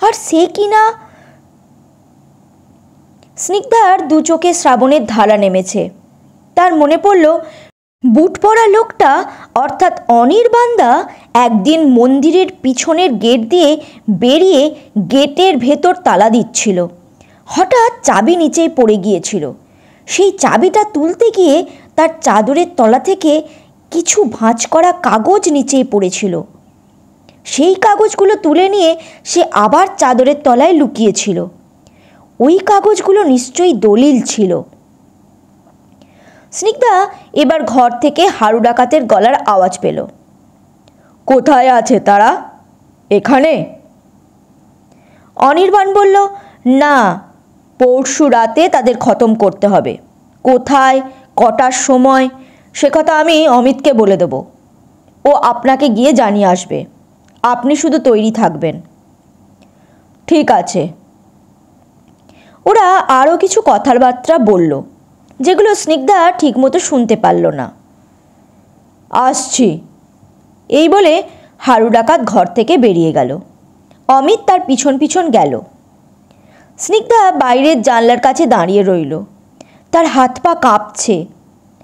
আর সে কিনা। স্নিগ্ধার দু চোখে শ্রাবণের ধারা নেমেছে। তার মনে পড়ল, বুট পরা লোকটা অর্থাৎ অনির্বাণদা একদিন মন্দিরের পিছনের গেট দিয়ে বেরিয়ে গেটের ভেতর তালা দিচ্ছিল। হঠাৎ চাবি নিচেই পড়ে গিয়েছিল। সেই চাবিটা তুলতে গিয়ে তার চাদরের তলা থেকে কিছু ভাঁজ করা কাগজ নিচেই পড়েছিল। সেই কাগজগুলো তুলে নিয়ে সে আবার চাদরের তলায় লুকিয়েছিল। ওই কাগজগুলো নিশ্চয়ই দলিল ছিল। স্নিগ্ধা এবার ঘর থেকে হারু ডাকাতের গলার আওয়াজ পেল। কোথায় আছে তারা? এখানে? অনির্বাণ বলল, না, পরশু রাতে তাদের খতম করতে হবে। কোথায়, কটার সময়, সে কথা আমি অমিতকে বলে দেব। ও আপনাকে গিয়ে জানিয়ে আসবে। আপনি শুধু তৈরি থাকবেন। ঠিক আছে। ওরা আরও কিছু কথাবার্তা বলল, যেগুলো স্নিগ্ধা ঠিকমতো শুনতে পারল না। আসছি, এই বলে হারু ডাকাত ঘর থেকে বেরিয়ে গেল। অমিত তার পিছন পিছন গেল। স্নিগ্ধা বাইরের জানলার কাছে দাঁড়িয়ে রইল। তার হাত পা কাঁপছে।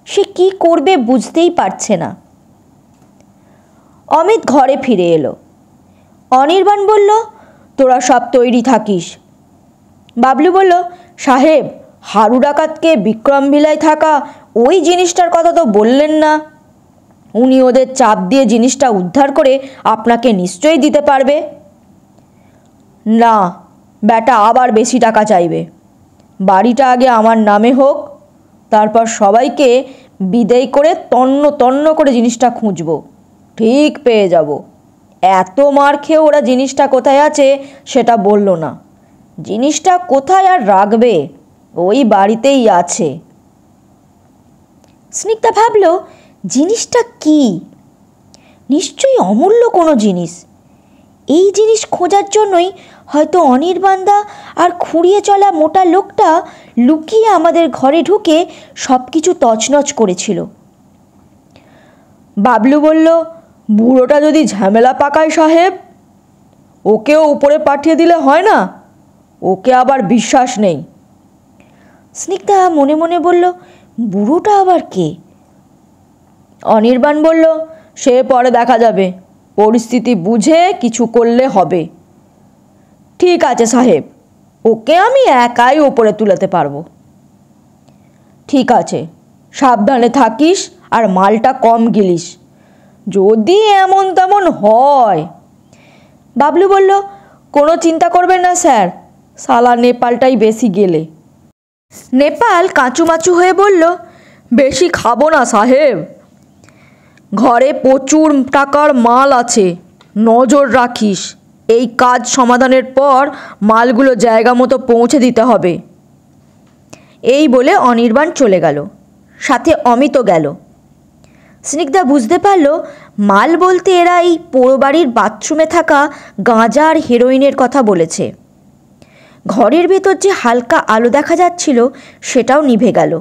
সে কি করবে বুঝতেই পারছে না। অমিত ঘরে ফিরে এলো। অনির্বাণ বলল, তোরা সব তৈরি থাকিস। বাবলু বলল, সাহেব, হারু ডাকাতকে বিক্রম ভিলায় থাকা ওই জিনিসটার কথা তো বললেন না। উনি ওদের চাপ দিয়ে জিনিসটা উদ্ধার করে আপনাকে নিশ্চয়ই দিতে পারবে। না, ব্যাটা আবার বেশি টাকা চাইবে। বাড়িটা আগে আমার নামে হোক, তারপর সবাইকে বিদেয় করে তন্ন তন্ন করে জিনিসটা খুঁজব। ঠিক পেয়ে যাব। এত মার খেয়ে ওরা জিনিসটা কোথায় আছে সেটা বলল না। জিনিসটা কোথায় আর রাখবে, ওই বাড়িতেই আছে। স্নিগ্ধা ভাবল, জিনিসটা কি? নিশ্চয়ই অমূল্য কোনো জিনিস। এই জিনিস খোঁজার জন্যই হয়তো অনির্বাণদা আর খুঁড়িয়ে চলা মোটা লোকটা লুকিয়ে আমাদের ঘরে ঢুকে সব কিছু তছনছ করেছিল। বাবলু বলল, বুড়োটা যদি ঝামেলা পাকায় সাহেব, ওকেও উপরে পাঠিয়ে দিলে হয় না? ওকে আবার বিশ্বাস নেই। স্নিগ্ধা মনে মনে বলল, বুড়োটা আবার কে? অনির্বাণ বলল, সে পরে দেখা যাবে, পরিস্থিতি বুঝে কিছু করলে হবে। ঠিক আছে সাহেব, ওকে আমি একাই ওপরে তুলতে পারবো। ঠিক আছে, সাবধানে থাকিস আর মালটা কম গিলিস, যদি এমন তেমন হয়। বাবলু বলল, কোনো চিন্তা করবেন না স্যার, শালা নেপালটাই বেশি গেলে। নেপাল কাঁচুমাচু হয়ে বলল, বেশি খাবো না সাহেব, ঘরে প্রচুর টাকার মাল আছে, নজর রাখিস। এই কাজ সমাধানের পর মালগুলো জায়গা মতো পৌঁছে দিতে হবে। এই বলে অনির্বাণ চলে গেল, সাথে অমিতও গেল। স্নিগ্ধা বুঝতে পারল মাল বলতে এরা এই পোড়ো বাড়ির বাথরুমে থাকা গাঁজা আর হেরোইনের কথা বলেছে। ঘরের ভেতর যে হালকা আলো দেখা যাচ্ছিল সেটাও নিভে গেল।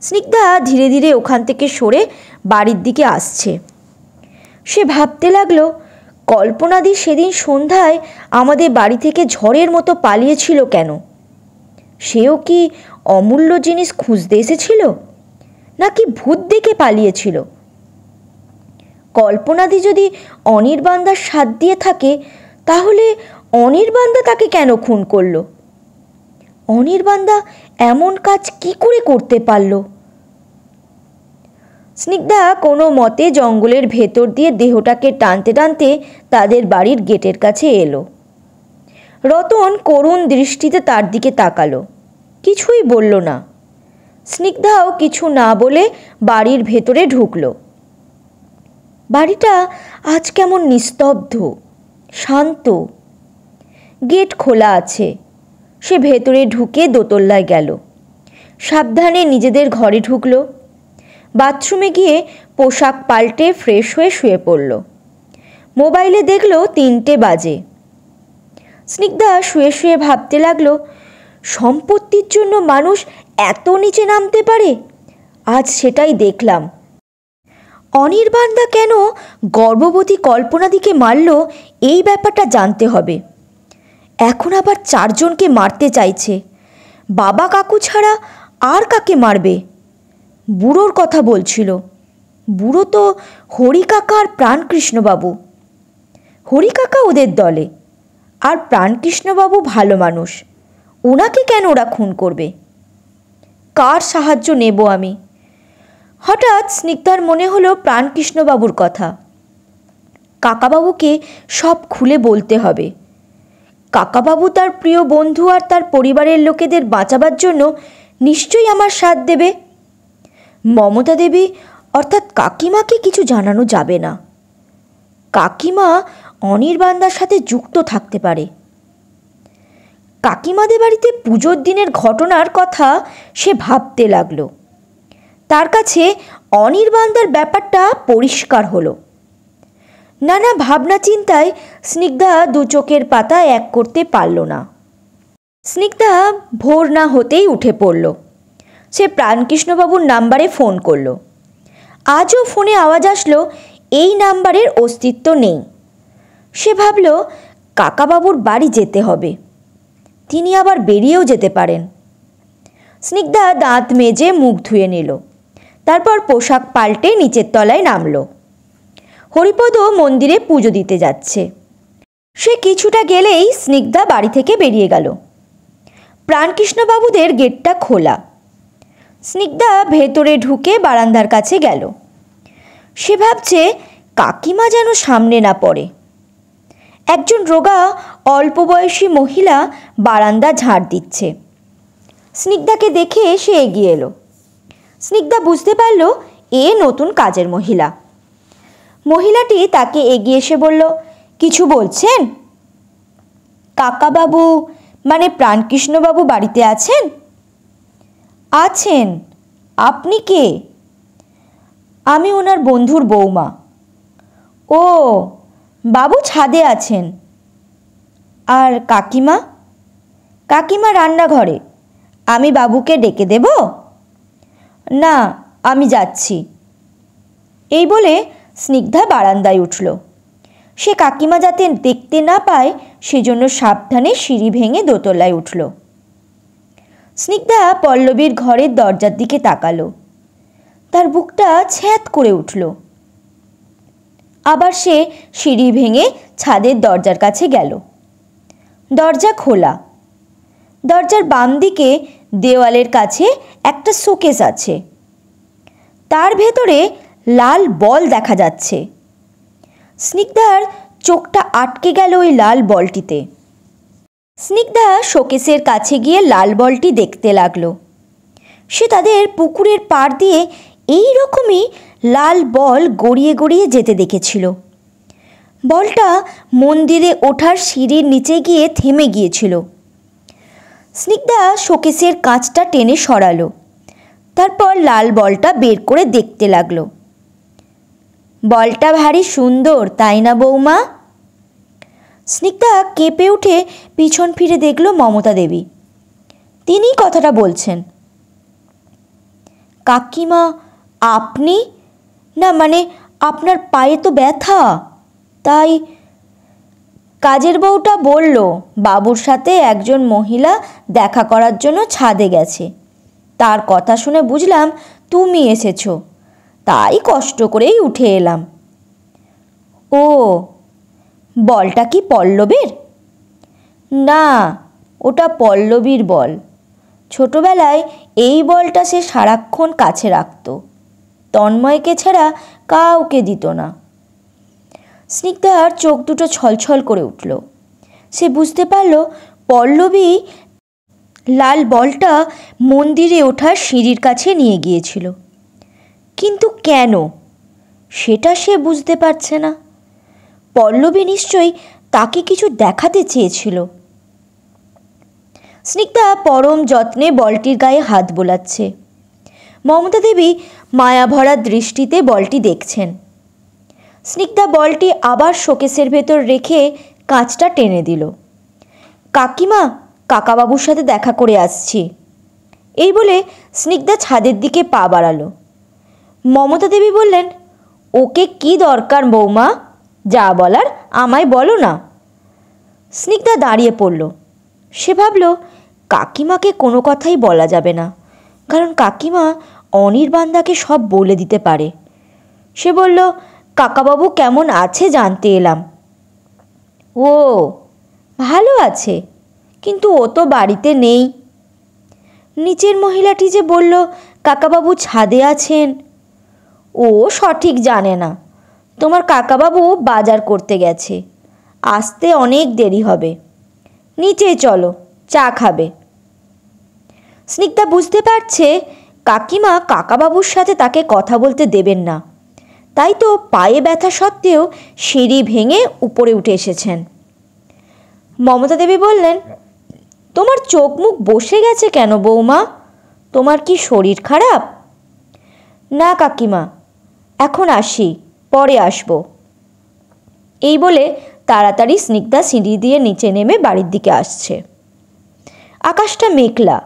স্নিগ্ধা ধীরে ধীরে ওখান থেকে সরে বাড়ির দিকে আসছে। সে ভাবতে লাগলো, কল্পনাদি সেদিন সন্ধ্যায় আমাদের বাড়ি থেকে ঝড়ের মতো পালিয়েছিল কেন? সেও কি অমূল্য জিনিস খুঁজতে এসেছিল, নাকি ভূত দেখে পালিয়েছিল? কল্পনাদি যদি অনির্বাণদার সাথ দিয়ে থাকে, তাহলে অনির্বাণদা তাকে কেন খুন করল? অনির্বাণদা এমন কাজ কি করে করতে পারল? স্নিগ্ধা কোনো মতে জঙ্গলের ভেতর দিয়ে দেহটাকে টানতে টানতে তাদের বাড়ির গেটের কাছে এলো। রতন করুণ দৃষ্টিতে তার দিকে তাকালো, কিছুই বলল না। স্নিগ্ধাও কিছু না বলে বাড়ির ভেতরে ঢুকলো। বাড়িটা আজ কেমন নিস্তব্ধ, শান্ত। গেট খোলা আছে। সে ভেতরে ঢুকে দোতলায় গেল। সাবধানে নিজেদের ঘরে ঢুকলো। বাথরুমে গিয়ে পোশাক পাল্টে ফ্রেশ হয়ে শুয়ে পড়ল। মোবাইলে দেখল 3টে বাজে। স্নিগ্ধা শুয়ে শুয়ে ভাবতে লাগলো, সম্পত্তির জন্য মানুষ এত নিচে নামতে পারে? আজ সেটাই দেখলাম। অনির্বাণদা কেন গর্ভবতী কল্পনাদিকে মারল, এই ব্যাপারটা জানতে হবে। এখন আবার 4 জনকে মারতে চাইছে। বাবা কাকু ছাড়া আর কাকে মারবে? বুড়োর কথা বলছিল। বুড়ো তো হরিকাকা আর প্রাণকৃষ্ণবাবু। হরিকাকা ওদের দলে, আর প্রাণকৃষ্ণবাবু ভালো মানুষ। ওনাকে কেন ওরা খুন করবে? কার সাহায্য নেব আমি? হঠাৎ স্নিগ্ধার মনে হলো প্রাণকৃষ্ণবাবুর কথা। কাকাবাবুকে সব খুলে বলতে হবে। কাকাবাবু তার প্রিয় বন্ধু আর তার পরিবারের লোকেদের বাঁচাবার জন্য নিশ্চয়ই আমার সাথ দেবে। মমতা দেবী অর্থাৎ কাকিমাকে কিছু জানানো যাবে না। কাকিমা অনির্বাণদার সাথে যুক্ত থাকতে পারে। কাকিমাদের বাড়িতে পুজোর দিনের ঘটনার কথা সে ভাবতে লাগলো। তার কাছে অনির্বাণদার ব্যাপারটা পরিষ্কার হলো। নানা ভাবনা চিন্তায় স্নিগ্ধা 2 চোখের পাতা এক করতে পারল না। স্নিগ্ধা ভোর না হতেই উঠে পড়ল। সে প্রাণকৃষ্ণবাবুর নাম্বারে ফোন করল। আজও ফোনে আওয়াজ আসলো, এই নাম্বারের অস্তিত্ব নেই। সে ভাবল কাকাবাবুর বাড়ি যেতে হবে, তিনি আবার বেরিয়েও যেতে পারেন। স্নিগ্ধা দাঁত মেজে মুখ ধুয়ে নিল, তারপর পোশাক পাল্টে নিচের তলায় নামল। হরিপদ মন্দিরে পুজো দিতে যাচ্ছে। সে কিছুটা গেলেই স্নিগ্ধা বাড়ি থেকে বেরিয়ে গেল। প্রাণকৃষ্ণবাবুদের গেটটা খোলা। স্নিগ্ধা ভেতরে ঢুকে বারান্দার কাছে গেল। সে ভাবছে কাকিমা যেন সামনে না পড়ে। একজন রোগা অল্প বয়সী মহিলা বারান্দা ঝাড় দিচ্ছে। স্নিগ্ধাকে দেখে সে এগিয়ে এলো। স্নিগ্ধা বুঝতে পারল এ নতুন কাজের মহিলা। মহিলাটি তাকে এগিয়ে এসে বলল, কিছু বলছেন? কাকাবাবু মানে প্রাণকৃষ্ণবাবু বাড়িতে আছেন? আছেন। আপনি কে? আমি ওনার বন্ধুর বৌমা। ও, বাবু ছাদে আছেন। আর কাকিমা? কাকিমা রান্নাঘরে। আমি বাবুকে ডেকে দেব? না, আমি যাচ্ছি। এই বলে স্নিগ্ধা বারান্দায় উঠল। সে কাকিমা যাতে দেখতে না পায় সেজন্য সাবধানে সিঁড়ি ভেঙে দোতলায় উঠল। স্নিগ্ধা পল্লবীর ঘরের দরজার দিকে তাকালো। তার বুকটা ছ্যাঁত করে উঠল। আবার সে সিঁড়ি ভেঙে ছাদের দরজার কাছে গেল। দরজা খোলা। দরজার বাম দিকে দেওয়ালের কাছে একটা শোকেস আছে। তার ভেতরে লাল বল দেখা যাচ্ছে। স্নিগ্ধার চোখটা আটকে গেল ওই লাল বলটিতে। স্নিগ্ধা শোকেসের কাছে গিয়ে লাল বলটি দেখতে লাগলো। সে তাদের পুকুরের পাড় দিয়ে এই রকমই লাল বল গড়িয়ে গড়িয়ে যেতে দেখেছিল। বলটা মন্দিরে ওঠার সিঁড়ির নিচে গিয়ে থেমে গিয়েছিল। স্নিগ্ধা শোকেসের কাঁচটা টেনে সরালো, তারপর লাল বলটা বের করে দেখতে লাগলো। বলটা ভারী সুন্দর, তাই না বৌমা? স্নিগ্ধা কেঁপে উঠে পিছন ফিরে দেখল মমতা দেবী। তিনিই কথাটা বলছেন। কাকিমা, আপনি? না মানে আপনার পায়ে তো ব্যথা, তাই। কাজের বউটা বলল বাবুর সাথে একজন মহিলা দেখা করার জন্য ছাদে গেছে। তার কথা শুনে বুঝলাম তুমি এসেছো, তাই কষ্ট করেই উঠে এলাম। ও, বলটা কি পল্লবের? না, ওটা পল্লবীর বল। ছোটবেলায় এই বলটা সে সারাক্ষণ কাছে রাখত, তন্ময়কে ছাড়া কাউকে দিত না। স্নিগ্ধার চোখ দুটো ছলছল করে উঠল। সে বুঝতে পারল পল্লবী লাল বলটা মন্দিরে ওঠার সিঁড়ির কাছে নিয়ে গিয়েছিল, কিন্তু কেন সেটা সে বুঝতে পারছে না। পল্লবী নিশ্চয়ই তাকে কিছু দেখাতে চেয়েছিল। স্নিগ্ধা পরম যত্নে বলটির গায়ে হাত বোলাচ্ছে। মমতা দেবী মায়াভরা দৃষ্টিতে বলটি দেখছেন। স্নিগ্ধা বলটি আবার শোকেসের ভেতর রেখে কাঁচটা টেনে দিল। কাকিমা, কাকাবাবুর সাথে দেখা করে আসছি, এই বলে স্নিগ্ধা ছাদের দিকে পা বাড়ালো। মমতা দেবী বললেন, ওকে কি দরকার বৌমা? যা বলার আমায় বলো না। স্নিগ্ধা দাঁড়িয়ে পড়ল। সে ভাবল কাকিমাকে কোনো কথাই বলা যাবে না, কারণ কাকিমা অনির্বাণদাকে সব বলে দিতে পারে। সে বলল, কাকাবাবু কেমন আছে জানতে এলাম। ও ভালো আছে, কিন্তু ও তো বাড়িতে নেই। নিচের মহিলাটি যে বলল কাকাবাবু ছাদে আছেন, ও সঠিক জানে না। তোমার কাকাবাবু বাজার করতে গেছে, আসতে অনেক দেরি হবে। নিচে চলো, চা খাবে। স্নিগ্ধা বুঝতে পারছে কাকিমা কাকাবাবুর সাথে তাকে কথা বলতে দেবেন না, তাই তো পায়ে ব্যথা সত্ত্বেও সিঁড়ি ভেঙে উপরে উঠে এসেছেন। মমতা দেবী বললেন, তোমার চোখ মুখ বসে গেছে কেন বৌমা? তোমার কি শরীর খারাপ? না কাকিমা, এখন আসি, পরে আসবো। এই বলে তাড়াতাড়ি স্নিগ্ধা সিঁড়ি দিয়ে নিচে নেমে বাড়ির দিকে আসছে। আকাশটা মেঘলা,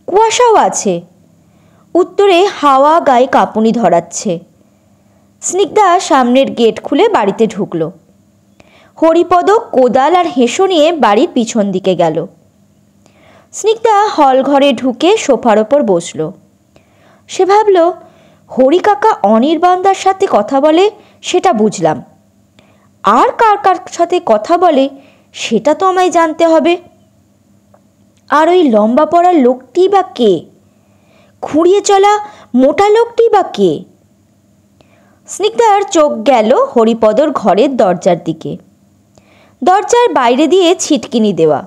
কুয়াশাও আছে। উত্তরে হাওয়া গায়ে কাঁপুনি ধরাচ্ছে। স্নিগ্ধা সামনের গেট খুলে বাড়িতে ঢুকল। হরিপদ কোদাল আর হেঁসো নিয়ে বাড়ির পিছন দিকে গেল। স্নিগ্ধা হল ঘরে ঢুকে সোফার ওপর বসল। সে ভাবল, হরি কাকা অনির্বাণদার সাথে কথা বলে সেটা বুঝলাম, আর কার কার সাথে কথা বলে সেটা তো আমায় জানতে হবে। আর ওই লম্বা পড়া লোকটি বা কে? খুঁড়িয়ে চলা মোটা লোকটি বা কে? স্নিগ্ধার চোখ গেল হরিপদর ঘরের দরজার দিকে। দরজার বাইরে দিয়ে ছিটকিনি দেওয়া।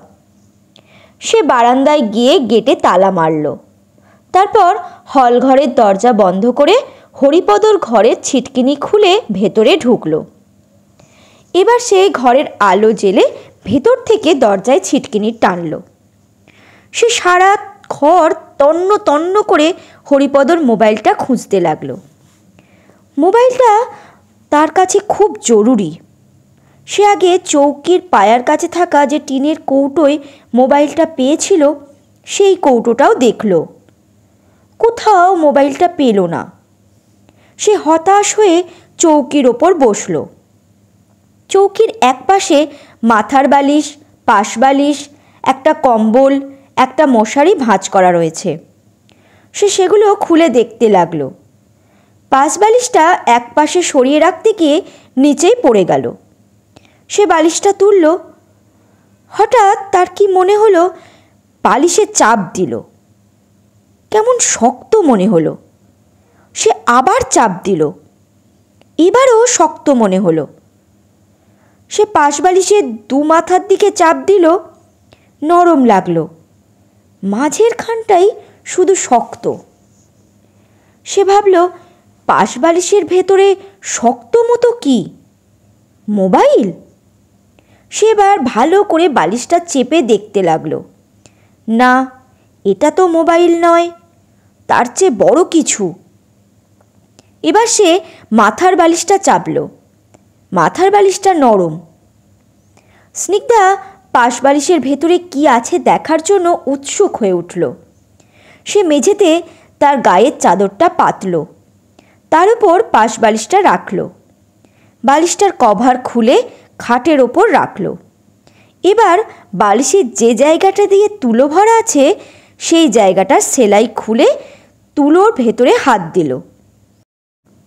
সে বারান্দায় গিয়ে গেটে তালা মারল। তারপর হল ঘরের দরজা বন্ধ করে হরিপদর ঘরের ছিটকিনি খুলে ভেতরে ঢুকল। এবার সে ঘরের আলো জেলে ভেতর থেকে দরজায় ছিটকিনি টানল। সে সারা ঘর তন্ন তন্ন করে হরিপদর মোবাইলটা খুঁজতে লাগলো। মোবাইলটা তার কাছে খুব জরুরি। সে আগে চৌকির পায়ার কাছে থাকা যে টিনের কৌটোয় মোবাইলটা পেয়েছিল সেই কৌটোটাও দেখল। কোথাও মোবাইলটা পেল না। সে হতাশ হয়ে চৌকির ওপর বসল। চৌকির এক পাশে মাথার বালিশ, পাশ বালিশ, একটা কম্বল, একটা মশারি ভাঁজ করা রয়েছে। সে সেগুলো খুলে দেখতে লাগলো। পাশ বালিশটা এক পাশে সরিয়ে রাখতে গিয়ে নিচেই পড়ে গেল। সে বালিশটা তুলল। হঠাৎ তার কি মনে হলো, বালিশে চাপ দিল। কেমন শক্ত মনে হলো। সে আবার চাপ দিল। এবারও শক্ত মনে হলো। সে পাশ বালিশের দু মাথার দিকে চাপ দিল, নরম লাগলো। মাঝের খানটাই শুধু শক্ত। সে ভাবল, পাশ বালিশের ভেতরে শক্ত মতো কি? মোবাইল? সে এবার ভালো করে বালিশটা চেপে দেখতে লাগলো। না, এটা তো মোবাইল নয়, তার চেয়ে বড় কিছু। এবার সে মাথার বালিশটা চাপল। মাথার বালিশটা নরম। স্নিগ্ধা পাশ বালিশের ভেতরে কি আছে দেখার জন্য উৎসুক হয়ে উঠল। সে মেঝেতে তার গায়ের চাদরটা পাতল, তার উপর পাশ বালিশটা রাখল। বালিশটার কভার খুলে খাটের ওপর রাখল। এবার বালিশের যে জায়গাটা দিয়ে তুলো ভরা আছে সেই জায়গাটা সেলাই খুলে তুলোর ভেতরে হাত দিল।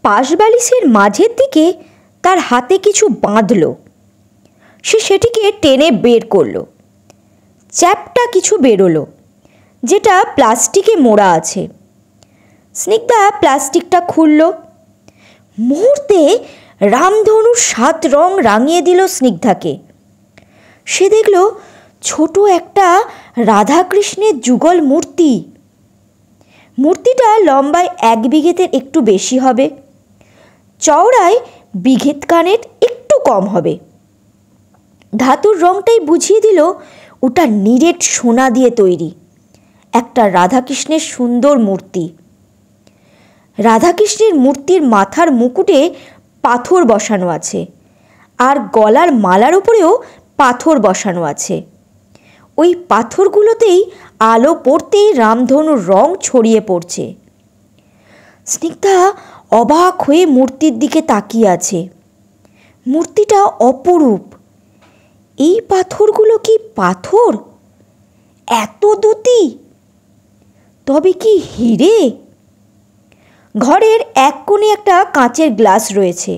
পাশ বালিশের মাঝের দিকে তার হাতে কিছু বাঁধল। সে সেটিকে টেনে বের করল। চ্যাপ্টা কিছু বেরোলো, যেটা প্লাস্টিকে মোড়া আছে। স্নিগ্ধা প্লাস্টিকটা খুলল। মুহূর্তে রামধনুর 7 রং রাঙিয়ে দিল স্নিগ্ধাকে। সে দেখল ছোট একটা রাধাকৃষ্ণের যুগল মূর্তি। মূর্তিটা লম্বায় 1 বিঘেতের একটু বেশি হবে, চওড়ায় বিঘেত কানের একটু কম হবে। ধাতুর রংটাই বুঝিয়ে দিল ওটা নিরেট সোনা দিয়ে তৈরি একটা রাধাকৃষ্ণের সুন্দর মূর্তি। রাধাকৃষ্ণের মূর্তির মাথার মুকুটে পাথর বসানো আছে, আর গলার মালার উপরেও পাথর বসানো আছে। ওই পাথরগুলোতেই আলো পড়তেই রামধনুর রং ছড়িয়ে পড়ছে। স্নিগ্ধা অবাক হয়ে মূর্তির দিকে তাকিয়ে আছে। মূর্তিটা অপরূপ। এই পাথরগুলো কি পাথর? এত দ্যুতি? তবে কি হিরে? ঘরের এক কোণে একটা কাঁচের গ্লাস রয়েছে।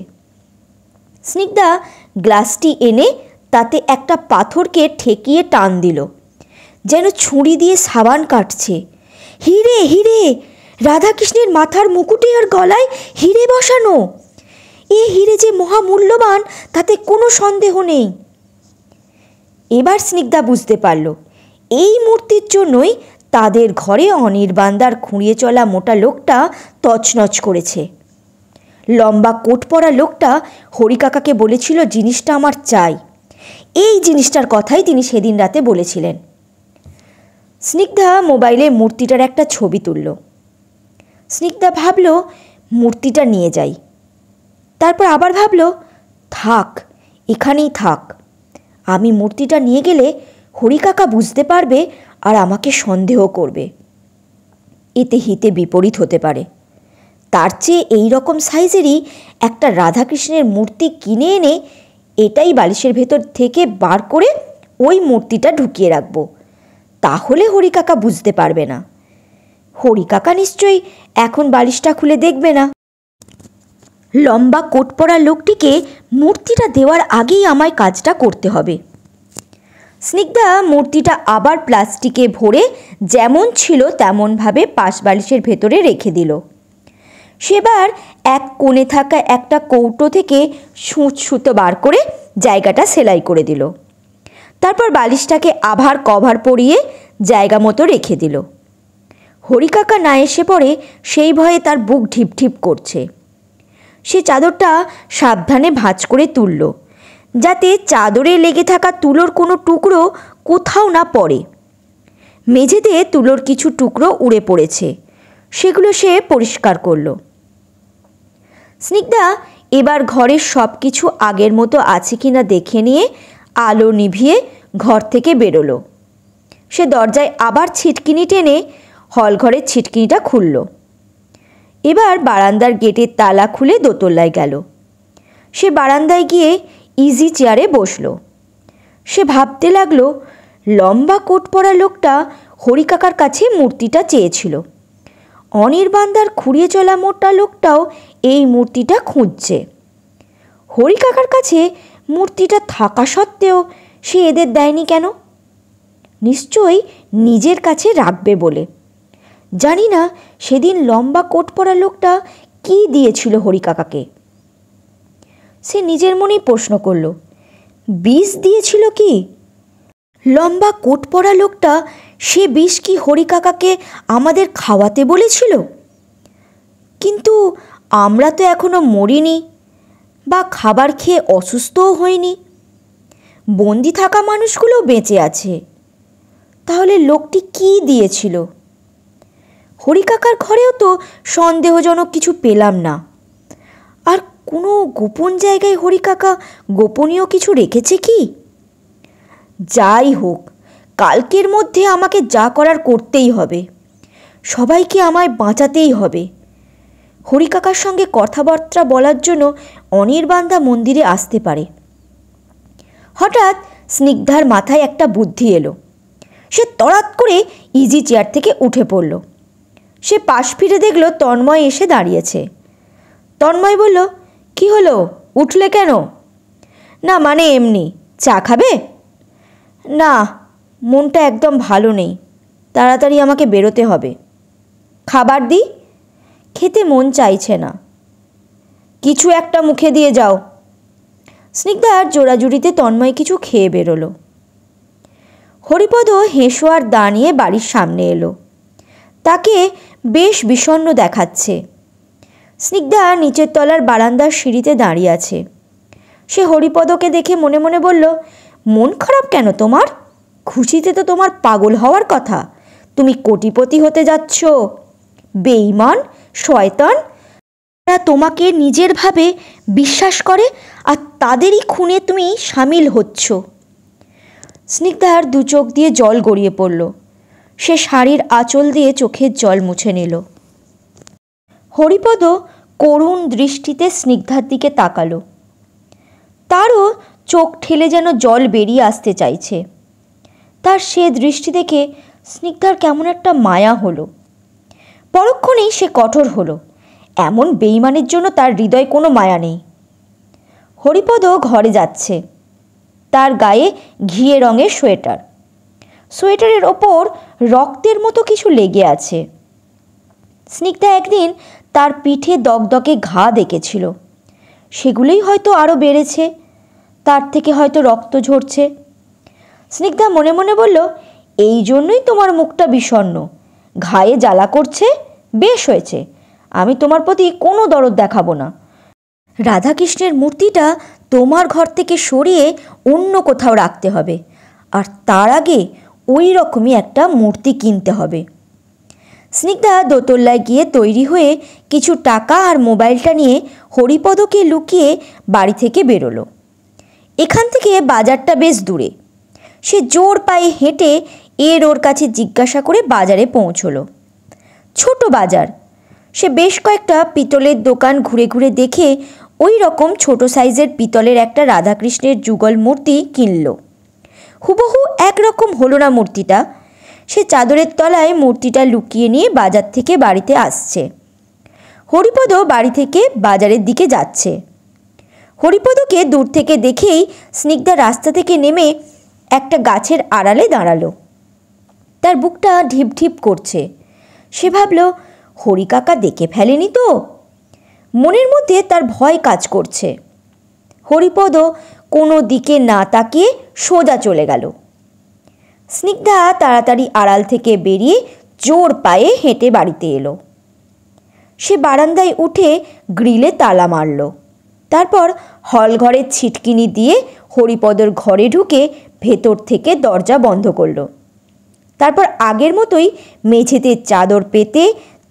স্নিগ্ধা গ্লাসটি এনে তাতে একটা পাথরকে ঠেকিয়ে টান দিল, যেন ছুরি দিয়ে সাবান কাটছে। হিরে, হিরে! রাধাকৃষ্ণের মাথার মুকুটে আর গলায় হিরে বসানো। এ হিরে যে মহামূল্যবান তাতে কোনো সন্দেহ নেই। এবার স্নিগ্ধা বুঝতে পারল এই মূর্তির জন্যই তাদের ঘরে অনির্বাণদার খুঁড়িয়ে চলা মোটা লোকটা তছনছ করেছে। লম্বা কোট পরা লোকটা হরিকাকাকে বলেছিল জিনিসটা আমার চাই। এই জিনিসটার কথাই তিনি সেদিন রাতে বলেছিলেন। স্নিগ্ধা মোবাইলে মূর্তিটার একটা ছবি তুলল। স্নিগ্ধা ভাবল মূর্তিটা নিয়ে যাই। তারপর আবার ভাবল থাক, এখানেই থাক। আমি মূর্তিটা নিয়ে গেলে হরিকাকা বুঝতে পারবে আর আমাকে সন্দেহ করবে। এতে হিতে বিপরীত হতে পারে। তার চেয়ে এই রকম সাইজেরই একটা রাধাকৃষ্ণের মূর্তি কিনে এনে এটাই বালিশের ভেতর থেকে বার করে ওই মূর্তিটা ঢুকিয়ে রাখবো। তাহলে হরিকাকা বুঝতে পারবে না। হরিকাকা নিশ্চয়ই এখন বালিশটা খুলে দেখবে না। লম্বা কোট পরা লোকটিকে মূর্তিটা দেওয়ার আগেই আমায় কাজটা করতে হবে। স্নিগ্ধা মূর্তিটা আবার প্লাস্টিকে ভরে যেমন ছিল তেমনভাবে পাশ বালিশের ভেতরে রেখে দিল। সেবার এক কোণে থাকা একটা কৌটো থেকে সূচ সুতো বার করে জায়গাটা সেলাই করে দিল। তারপর বালিশটাকে আবার কভার পরিয়ে জায়গা মতো রেখে দিল। হরিকাকা না এসে পড়ে সেই ভয়ে তার বুক ঢিপ ঢিপ করছে। সে চাদরটা সাবধানে ভাঁজ করে তুলল, যাতে চাদরে লেগে থাকা তুলোর কোনো টুকরো কোথাও না পড়ে। মেঝেতে তুলোর কিছু টুকরো উড়ে পড়েছে, সেগুলো সে পরিষ্কার করল। স্নিগ্ধা এবার ঘরের সব কিছু আগের মতো আছে কিনা দেখে নিয়ে আলো নিভিয়ে ঘর থেকে বেরোলো। সে দরজায় আবার ছিটকিনি টেনে হলঘরের ছিটকিনিটা খুলল। এবার বারান্দার গেটের তালা খুলে দোতলায় গেল। সে বারান্দায় গিয়ে ইজি চেয়ারে বসল। সে ভাবতে লাগলো লম্বা কোট পরা লোকটা হরিকাকার কাছে মূর্তিটা চেয়েছিল। অনির্বাণদার খুঁড়িয়ে চলা মোটা লোকটাও এই মূর্তিটা খুঁজছে। হরিকাকার কাছে মূর্তিটা থাকা সত্ত্বেও সে এদের দেয়নি কেন? নিশ্চয়ই নিজের কাছে রাখবে বলে। জানি না সেদিন লম্বা কোট পরা লোকটা কি দিয়েছিল হরিকাকাকে। সে নিজের মনেই প্রশ্ন করল, বিষ দিয়েছিল কি? লম্বা কোট পরা লোকটা সে বিষ কি হরিকাকাকে আমাদের খাওয়াতে বলেছিল? কিন্তু আমরা তো এখনো মরিনি বা খাবার খেয়ে অসুস্থও হইনি। বন্দি থাকা মানুষগুলো বেঁচে আছে। তাহলে লোকটি কি দিয়েছিল? হরিকাকার ঘরেও তো সন্দেহজনক কিছু পেলাম না। আর কোনো গোপন জায়গায় হরিকাকা গোপনীয় কিছু রেখেছে কি? যাই হোক, কালকের মধ্যে আমাকে যা করার করতেই হবে। সবাইকে আমায় বাঁচাতেই হবে। হরিকাকার সঙ্গে কথাবার্তা বলার জন্য অনির্বাণদা মন্দিরে আসতে পারে। হঠাৎ স্নিগ্ধার মাথায় একটা বুদ্ধি এলো। সে তড়াৎ করে ইজি চেয়ার থেকে উঠে পড়ল। সে পাশ ফিরে দেখল তন্ময় এসে দাঁড়িয়েছে। তন্ময় বলল, কি হলো, উঠলে কেন? না, মানে এমনি। চা খাবে? না, মনটা একদম ভালো নেই, তাড়াতাড়ি আমাকে বেরোতে হবে। খাবার দিই? খেতে মন চাইছে না। কিছু একটা মুখে দিয়ে যাও। স্নিগ্ধার জোড়াজুড়িতে তন্ময় কিছু খেয়ে বেরোলো। হরিপদ হেঁসো আর দাঁড়িয়ে বাড়ির সামনে এলো। তাকে বেশ বিষণ্ণ দেখাচ্ছে। স্নিগ্ধা নিচের তলার বারান্দার সিঁড়িতে দাঁড়িয়ে আছে। সে হরিপদকে দেখে মনে মনে বলল, মন খারাপ কেন তোমার? খুশিতে তো তোমার পাগল হওয়ার কথা। তুমি কোটিপতি হতে যাচ্ছ। বেঈমান, শয়তান, তারা তোমাকে নিজের ভাবে বিশ্বাস করে আর তাদেরই খুনে তুমি সামিল হচ্ছ। স্নিগ্ধার দু চোখ দিয়ে জল গড়িয়ে পড়ল। সে শাড়ির আঁচল দিয়ে চোখের জল মুছে নিল। হরিপদ করুণ দৃষ্টিতে স্নিগ্ধার দিকে তাকালো। তারও চোখ ঠেলে যেন জল বেরিয়ে আসতে চাইছে। তার সে দৃষ্টি দেখে স্নিগ্ধার কেমন একটা মায়া হলো। পরক্ষণেই সে কঠোর হলো। এমন বেঈমানের জন্য তার হৃদয়ে কোনো মায়া নেই। হরিপদ ঘরে যাচ্ছে। তার গায়ে ঘিয়ে রঙের সোয়েটার। সোয়েটারের ওপর রক্তের মতো কিছু লেগে আছে। স্নিগ্ধা একদিন তার পিঠে দগদগে ঘা দেখেছিল। সেগুলোই হয়তো আরও বেড়েছে, তার থেকে হয়তো রক্ত ঝরছে। স্নিগ্ধা মনে মনে বলল, এই জন্যই তোমার মুখটা বিষণ্ণ, ঘায়ে জ্বালা করছে। বেশ হয়েছে, আমি তোমার প্রতি কোনো দরদ দেখাবো না। রাধাকৃষ্ণের মূর্তিটা তোমার ঘর থেকে সরিয়ে অন্য কোথাও রাখতে হবে, আর তার আগে ওই রকমই একটা মূর্তি কিনতে হবে। স্নিগ্ধা দোতলায় গিয়ে তৈরি হয়ে কিছু টাকা আর মোবাইলটা নিয়ে হরিপদকে লুকিয়ে বাড়ি থেকে বেরোলো। এখান থেকে বাজারটা বেশ দূরে। সে জোর পায়ে হেঁটে এর ওর কাছে জিজ্ঞাসা করে বাজারে পৌঁছলো। ছোট বাজার। সে বেশ কয়েকটা পিতলের দোকান ঘুরে ঘুরে দেখে ওই রকম ছোট সাইজের পিতলের একটা রাধাকৃষ্ণের যুগল মূর্তি কিনল। হুবহু একরকম হলো না মূর্তিটা। সে চাদরের তলায় মূর্তিটা লুকিয়ে নিয়ে বাজার থেকে বাড়িতে আসছে। হরিপদ বাড়ি থেকে বাজারের দিকে যাচ্ছে। হরিপদকে দূর থেকে দেখেই স্নিগ্ধা রাস্তা থেকে নেমে একটা গাছের আড়ালে দাঁড়ালো। তার বুকটা ঢিপ ঢিপ করছে। সে ভাবল, হরিকাকা দেখে ফেলেনি তো? মনের মধ্যে তার ভয় কাজ করছে। হরিপদ কোনো দিকে না তাকিয়ে সোজা চলে গেল। স্নিগ্ধা তাড়াতাড়ি আড়াল থেকে বেরিয়ে জোর পায়ে হেঁটে বাড়িতে এলো। সে বারান্দায় উঠে গ্রিলে তালা মারল। তারপর হলঘরের ছিটকিনি দিয়ে হরিপদর ঘরে ঢুকে ভেতর থেকে দরজা বন্ধ করল। তারপর আগের মতোই মেঝেতে চাদর পেতে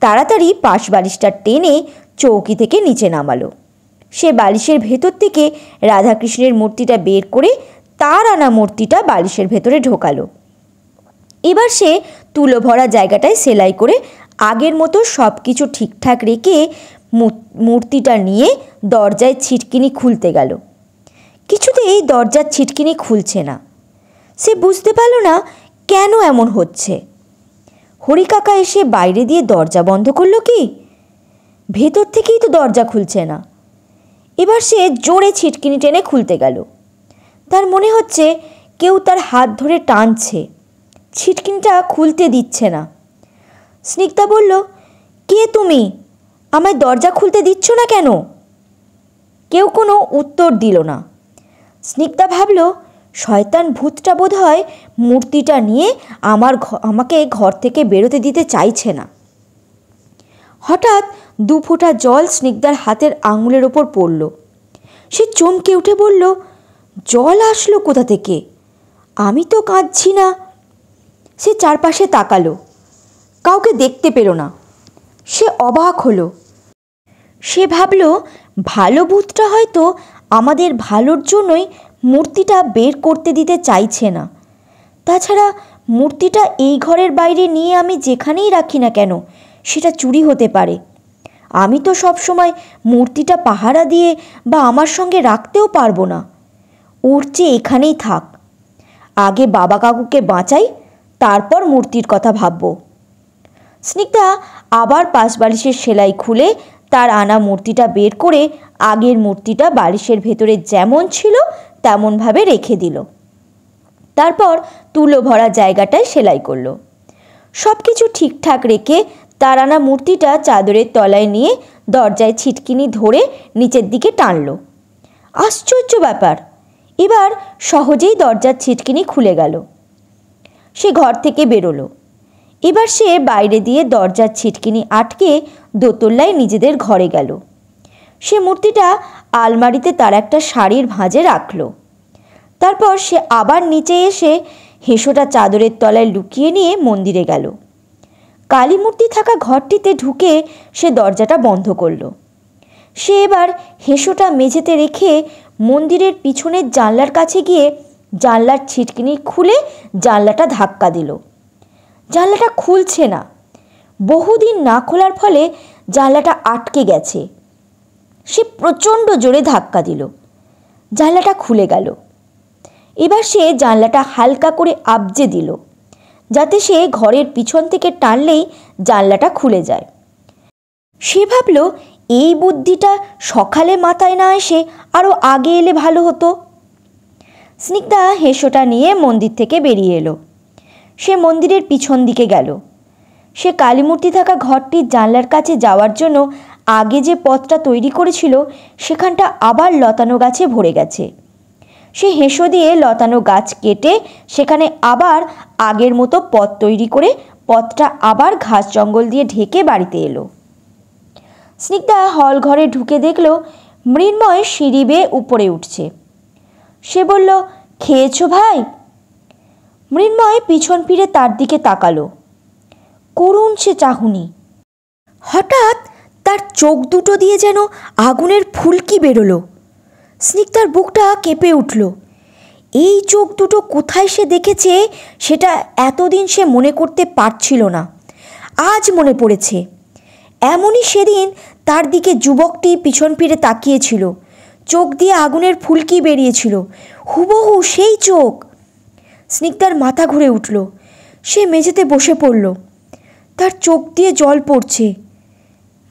তাড়াতাড়ি পাশ বালিশটা টেনে চৌকি থেকে নিচে নামালো। সে বালিশের ভেতর থেকে রাধাকৃষ্ণের মূর্তিটা বের করে তার আনা মূর্তিটা বালিশের ভেতরে ঢোকালো। এবার সে তুলো ভরা জায়গাটায় সেলাই করে আগের মতো সব কিছু ঠিকঠাক রেখে মূর্তিটা নিয়ে দরজায় ছিটকিনি খুলতে গেল। কিছুতেই দরজার ছিটকিনি খুলছে না। সে বুঝতে পারল না কেন এমন হচ্ছে। হরিকাকা এসে বাইরে দিয়ে দরজা বন্ধ করলো কি? ভেতর থেকেই তো দরজা খুলছে না। এবার সে জোরে ছিটকিনি টেনে খুলতে গেল। তার মনে হচ্ছে কেউ তার হাত ধরে টানছে, ছিটকিনিটা খুলতে দিচ্ছে না। স্নিগ্ধা বলল, কে তুমি? আমায় দরজা খুলতে দিচ্ছ না কেন? কেউ কোনো উত্তর দিল না। স্নিগ্ধা ভাবল, শয়তান ভূতটা বোধহয় মূর্তিটা নিয়ে আমাকে ঘর থেকে বেরোতে দিতে চাইছে না। হঠাৎ 2 ফোঁটা জল স্নিগ্ধার হাতের আঙুলের ওপর পড়ল। সে চমকে উঠে বলল, জল আসলো কোথা থেকে? আমি তো কাঁদছি না। সে চারপাশে তাকালো, কাউকে দেখতে পেল না। সে অবাক হলো। সে ভাবল, ভালো ভূতটা হয়তো আমাদের ভালোর জন্যই মূর্তিটা বের করতে দিতে চাইছে না। তাছাড়া মূর্তিটা এই ঘরের বাইরে নিয়ে আমি যেখানেই রাখি না কেন সেটা চুরি হতে পারে। আমি তো সবসময় মূর্তিটা পাহারা দিয়ে বা আমার সঙ্গে রাখতেও পারবো না। ওর চেয়ে এখানেই থাক। আগে বাবা কাকুকে বাঁচাই, তারপর মূর্তির কথা ভাববো। স্নিগ্ধা আবার পাশ বালিশের সেলাই খুলে তার আনা মূর্তিটা বের করে আগের মূর্তিটা বালিশের ভেতরে যেমন ছিল তেমনভাবে রেখে দিল। তারপর তুলো ভরা জায়গাটায় সেলাই করলো। সব কিছু ঠিকঠাক রেখে তার আনা মূর্তিটা চাদরের তলায় নিয়ে দরজায় ছিটকিনি ধরে নিচের দিকে টানল। আশ্চর্য ব্যাপার, এবার সহজেই দরজার ছিটকিনি খুলে গেল। সে ঘর থেকে বেরোলো। এবার সে বাইরে দিয়ে দরজার ছিটকিনি আটকে দোতলায় নিজেদের ঘরে গেল। সে মূর্তিটা আলমারিতে তার একটা শাড়ির ভাঁজে রাখল। তারপর সে আবার নিচে এসে হেঁসোটা চাদরের তলায় লুকিয়ে নিয়ে মন্দিরে গেল। কালী মূর্তি থাকা ঘরটিতে ঢুকে সে দরজাটা বন্ধ করল। সে এবার হেঁসোটা মেঝেতে রেখে মন্দিরের পিছনের জানলার কাছে গিয়ে জানলার ছিটকিনি খুলে জানলাটা ধাক্কা দিল। জানলাটা খুলছে না। বহুদিন না খোলার ফলে জানলাটা আটকে গেছে। সে প্রচণ্ড জোরে ধাক্কা দিল। জানলাটা খুলে গেল। এবার সে জানলাটা হালকা করে আবজে দিল, যাতে সে ঘরের পিছন থেকে টানলেই জানলাটা খুলে যায়। সে ভাবল, এই বুদ্ধিটা সকালে মাথায় না এসে আরও আগে এলে ভালো হতো। স্নিগ্ধা হেঁসোটা নিয়ে মন্দির থেকে বেরিয়ে এলো। সে মন্দিরের পিছন দিকে গেল। সে কালীমূর্তি থাকা ঘরটির জানলার কাছে যাওয়ার জন্য আগে যে পথটা তৈরি করেছিল সেখানটা আবার লতানো গাছে ভরে গেছে। সে হেঁসো দিয়ে লতানো গাছ কেটে সেখানে আবার আগের মতো পথ তৈরি করে পথটা আবার ঘাস জঙ্গল দিয়ে ঢেকে বাড়িতে এলো। স্নিগ্ধা হল ঘরে ঢুকে দেখল মৃন্ময় সিঁড়ি বেয়ে উপরে উঠছে। সে বলল, খেয়েছো ভাই? মৃন্ময় পিছন ফিরে তার দিকে তাকালো। করুণ সে চাহনি। হঠাৎ তার চোখ দুটো দিয়ে যেন আগুনের ফুলকি বেরোলো। স্নিগ্ধার বুকটা কেঁপে উঠল। এই চোখ দুটো কোথায় সে দেখেছে সেটা এতদিন সে মনে করতে পারছিল না। আজ মনে পড়েছে। এমনই সেদিন তার দিকে যুবকটি পিছন ফিরে তাকিয়েছিল, চোখ দিয়ে আগুনের ফুলকি বেরিয়েছিল, হুবহু সেই চোখ। স্নিগ্ধার মাথা ঘুরে উঠল। সে মেঝেতে বসে পড়ল। তার চোখ দিয়ে জল পড়ছে।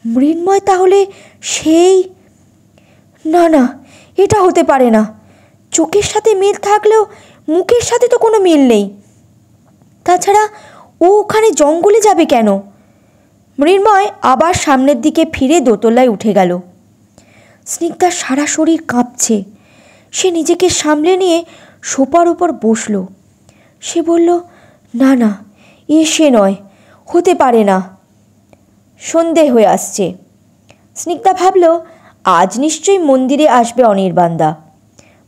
মৃন্ময় তাহলে সেই? না না, এটা হতে পারে না। চোখের সাথে মিল থাকলেও মুখের সাথে তো কোনো মিল নেই। তাছাড়া ও ওখানে জঙ্গলে যাবে কেন? মৃন্ময় আবার সামনের দিকে ফিরে দোতলায় উঠে গেল। স্নিগ্ধার সারা শরীর কাঁপছে। সে নিজেকে সামলে নিয়ে সোফার উপর বসল। সে বলল, না না, এ সে নয়, হতে পারে না। সন্ধে হয়ে আসছে। স্নিগ্ধা ভাবল, আজ নিশ্চয়ই মন্দিরে আসবে অনির্বাণদা।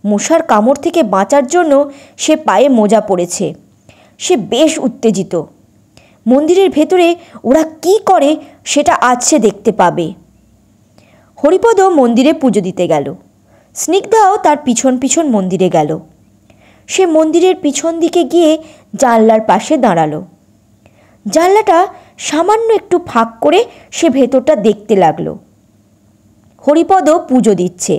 মশার কামড় থেকে বাঁচার জন্য সে পায়ে মোজা পরেছে। সে বেশ উত্তেজিত। মন্দিরের ভেতরে ওরা কি করে সেটা আজ সে দেখতে পাবে। হরিপদ মন্দিরে পুজো দিতে গেল। স্নিগ্ধাও তার পিছন পিছন মন্দিরে গেল। সে মন্দিরের পিছন দিকে গিয়ে জানলার পাশে দাঁড়ালো। জানলাটা সামান্য একটু ফাঁক করে সে ভেতরটা দেখতে লাগলো। হরিপদ পুজো দিচ্ছে।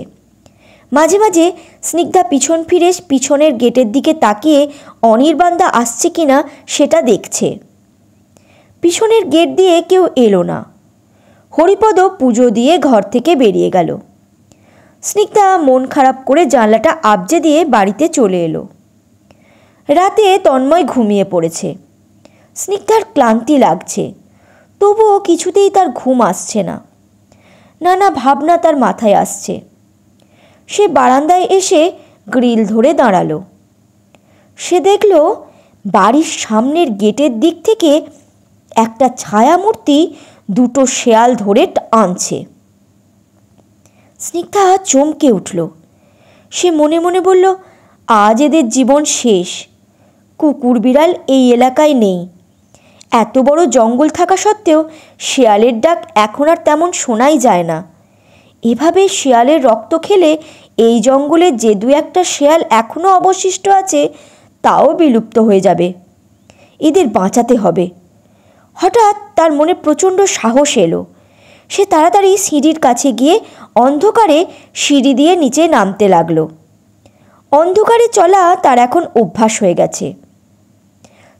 মাঝে মাঝে স্নিগ্ধা পিছন ফিরে পিছনের গেটের দিকে তাকিয়ে অনির্বাণদা আসছে কিনা সেটা দেখছে। পিছনের গেট দিয়ে কেউ এলো না। হরিপদ পুজো দিয়ে ঘর থেকে বেরিয়ে গেল। স্নিগ্ধা মন খারাপ করে জানলাটা আবজে দিয়ে বাড়িতে চলে এলো। রাতে তন্ময় ঘুমিয়ে পড়েছে। স্নিগ্ধার ক্লান্তি লাগছে, তবুও কিছুতেই তার ঘুম আসছে না। নানা ভাবনা তার মাথায় আসছে। সে বারান্দায় এসে গ্রিল ধরে দাঁড়ালো। সে দেখল বাড়ির সামনের গেটের দিক থেকে একটা ছায়ামূর্তি দুটো শেয়াল ধরে আনছে। স্নিগ্ধা চমকে উঠল। সে মনে মনে বলল, আজ এদের জীবন শেষ। কুকুর বিড়াল এই এলাকায় নেই। এত বড় জঙ্গল থাকা সত্ত্বেও শেয়ালের ডাক এখন আর তেমন শোনাই যায় না। এভাবে শেয়ালের রক্ত খেলে এই জঙ্গলে যে দু একটা শেয়াল এখনও অবশিষ্ট আছে তাও বিলুপ্ত হয়ে যাবে। এদের বাঁচাতে হবে। হঠাৎ তার মনে প্রচণ্ড সাহস এলো। সে তাড়াতাড়ি সিঁড়ির কাছে গিয়ে অন্ধকারে সিঁড়ি দিয়ে নিচে নামতে লাগলো। অন্ধকারে চলা তার এখন অভ্যাস হয়ে গেছে।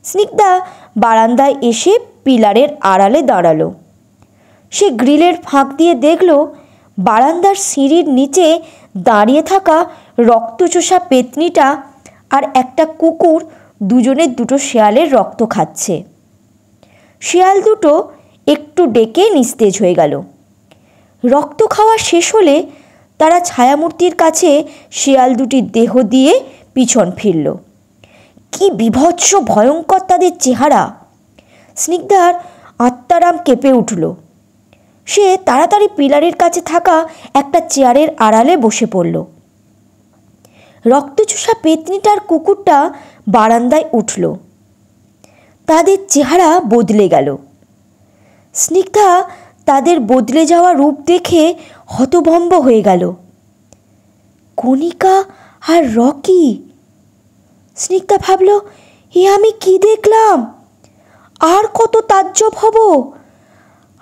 স্নিগ্ধা বারান্দায় এসে পিলারের আড়ালে দাঁড়ালো। সে গ্রিলের ফাঁক দিয়ে দেখল বারান্দার সিঁড়ির নিচে দাঁড়িয়ে থাকা রক্তচোষা পেতনিটা আর একটা কুকুর দুজনের দুটো শেয়ালের রক্ত খাচ্ছে। শেয়াল দুটো একটু ডেকে নিস্তেজ হয়ে গেল। রক্ত খাওয়া শেষ হলে তারা ছায়ামূর্তির কাছে শেয়াল দুটির দেহ দিয়ে পিছন ফিরল। কি বিভৎস ভয়ঙ্কর তাদের চেহারা! স্নিগ্ধার আত্মারাম কেঁপে উঠল। সে তাড়াতাড়ি পিলারের কাছে থাকা একটা চেয়ারের আড়ালে বসে পড়ল। রক্তচোষা পেতনিটার কুকুরটা বারান্দায় উঠল। তাদের চেহারা বদলে গেল। স্নিগ্ধা তাদের বদলে যাওয়া রূপ দেখে হতভম্ব হয়ে গেল। কণিকা আর রকি! স্নিগ্ধা ভাবল, এ আমি কি দেখলাম? আর কত তাজ্জব হব?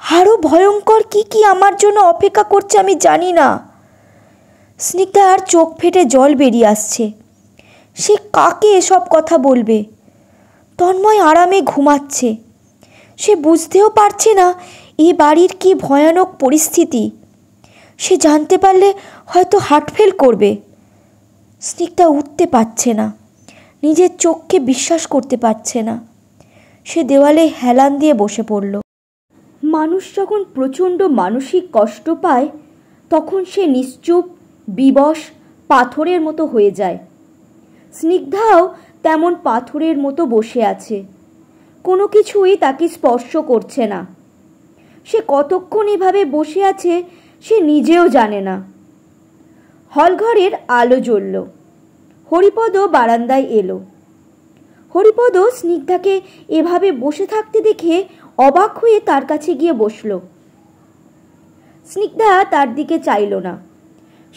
আরও ভয়ঙ্কর কি কি আমার জন্য অপেক্ষা করছে আমি জানি না। স্নিগ্ধার চোখ ফেটে জল বেরিয়ে আসছে। সে কাকে এসব কথা বলবে? তন্ময় আরামে ঘুমাচ্ছে। সে বুঝতেও পারছে না এ বাড়ির কি ভয়ানক পরিস্থিতি। সে জানতে পারলে হয়তো হার্টফেল করবে। স্নিগ্ধা উঠতে পারছে না, নিজের চোখকে বিশ্বাস করতে পারছে না। সে দেওয়ালে হেলান দিয়ে বসে পড়ল। মানুষ যখন প্রচণ্ড মানসিক কষ্ট পায় তখন সে নিশ্চুপ, বিবশ, পাথরের মতো হয়ে যায়। স্নিগ্ধাও তেমন পাথরের মতো বসে আছে। কোনো কিছুই তাকে স্পর্শ করছে না। সে কতক্ষণ এভাবে বসে আছে সে নিজেও জানে না। হলঘরের আলো জ্বলল। হরিপদ বারান্দায় এলো। হরিপদ স্নিগ্ধাকে এভাবে বসে থাকতে দেখে অবাক হয়ে তার কাছে গিয়ে বসল। স্নিগ্ধা তার দিকে চাইল না।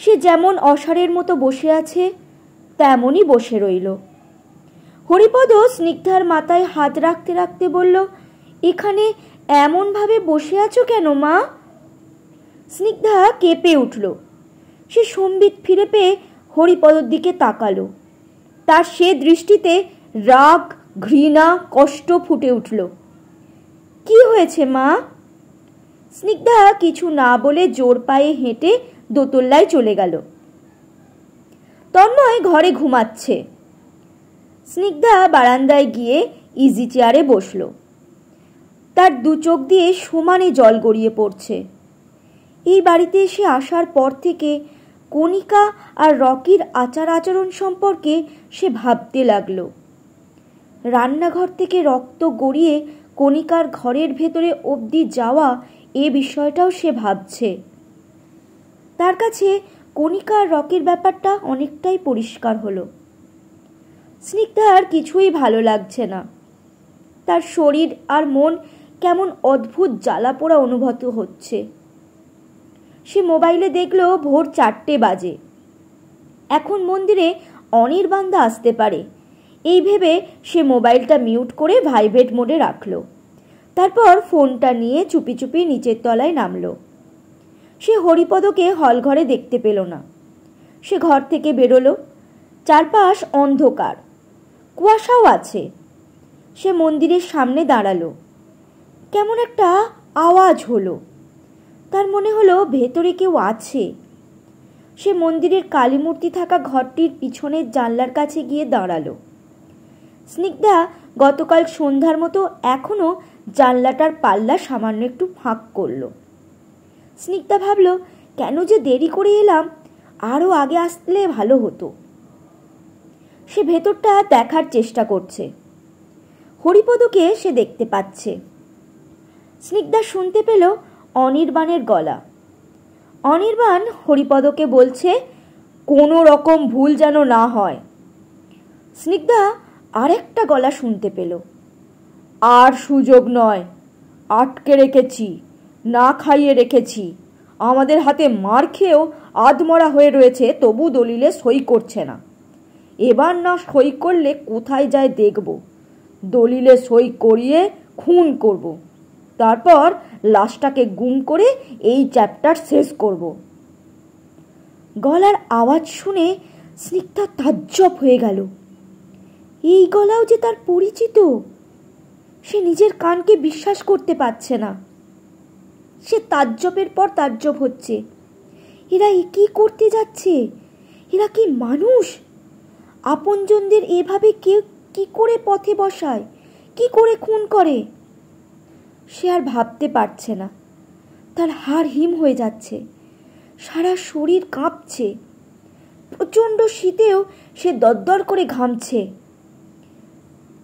সে যেমন অসাড়ের মতো বসে আছে তেমনই বসে রইল। হরিপদ স্নিগ্ধার মাথায় হাত রাখতে রাখতে বলল, এখানে এমনভাবে বসে আছো কেন মা? স্নিগ্ধা কেঁপে উঠল। সে সম্বিত ফিরে পেয়ে হরিপদর দিকে তাকালো। তার সে দৃষ্টিতে রাগ, ঘৃণা, কষ্ট ফুটে উঠল। কি হয়েছে মা? স্নিগ্ধা কিছু না বলে জোর পায়ে হেঁটে দোতলায় চলে গেল। তন্ময় ঘরে ঘুমাচ্ছে। স্নিগ্ধা বারান্দায় গিয়ে ইজি চেয়ারে বসল। তার দু চোখ দিয়ে সমানে জল গড়িয়ে পড়ছে। এই বাড়িতে এসে আসার পর থেকে কণিকা আর রকির আচার আচরণ সম্পর্কে সে ভাবতে লাগলো। রান্নাঘর থেকে রক্ত গড়িয়ে কণিকার ঘরের ভেতরে অবধি যাওয়া এ বিষয়টাও সে ভাবছে। তার কাছে কণিকা আর রকির ব্যাপারটা অনেকটাই পরিষ্কার হলো। স্নিগ্ধার কিছুই ভালো লাগছে না। তার শরীর আর মন কেমন অদ্ভুত জ্বালা পোড়া অনুভূত হচ্ছে। সে মোবাইলে দেখলো ভোর 4টে বাজে। এখন মন্দিরে অনির্বাণদা আসতে পারে এই ভেবে সে মোবাইলটা মিউট করে ভাইব্রেট মোডে রাখল। তারপর ফোনটা নিয়ে চুপি চুপি নিচের তলায় নামলো। সে হরিপদকে হলঘরে দেখতে পেল না। সে ঘর থেকে বেরোলো। চারপাশ অন্ধকার, কুয়াশাও আছে। সে মন্দিরের সামনে দাঁড়ালো। কেমন একটা আওয়াজ হলো। তার মনে হলো ভেতরে কেউ আছে। সে মন্দিরের কালী মূর্তি থাকা ঘরটির পিছনের জানলার কাছে গিয়ে দাঁড়ালো। স্নিগ্ধা গতকাল সন্ধ্যার মতো এখনো জানলাটার পাল্লা সামান্য একটু ফাঁক করলো। স্নিগ্ধা ভাবল, কেন যে দেরি করে এলাম, আরও আগে আসলে ভালো হতো। সে ভেতরটা দেখার চেষ্টা করছে। হরিপদকে সে দেখতে পাচ্ছে। স্নিগ্ধা শুনতে পেল অনির্বাণের গলা। অনির্বাণ হরিপদকে বলছে, কোনো রকম ভুল যেন না হয়। স্নিগ্ধা আরেকটা গলা শুনতে পেল, আর সুযোগ নয়, আটকে রেখেছি, না খাইয়ে রেখেছি, আমাদের হাতে মার খেয়েও আধমরা হয়ে রয়েছে, তবু দলিলে সই করছে না। এবার না সই করলে কোথায় যায় দেখব, দলিলে সই করিয়ে খুন করব, তারপর লাশটাকে গুম করে এই চ্যাপ্টার শেষ করব। গলার আওয়াজ শুনে স্নিগ্ধা তাজ্জব হয়ে গেল। এই গলাও যে তার পরিচিত। সে নিজের কানকে বিশ্বাস করতে পারছে না। সে তাজ্জবের পর তাজ্জব হচ্ছে। এরা কি করতে যাচ্ছে? এরা কি মানুষ? আপনজনদের এভাবে কেউ কি করে পথে বসায়, কি করে খুন করে? সে আর ভাবতে পারছে না। তার হাড় হিম হয়ে যাচ্ছে, সারা শরীর কাঁপছে, প্রচণ্ড শীতেও সে দরদর করে ঘামছে।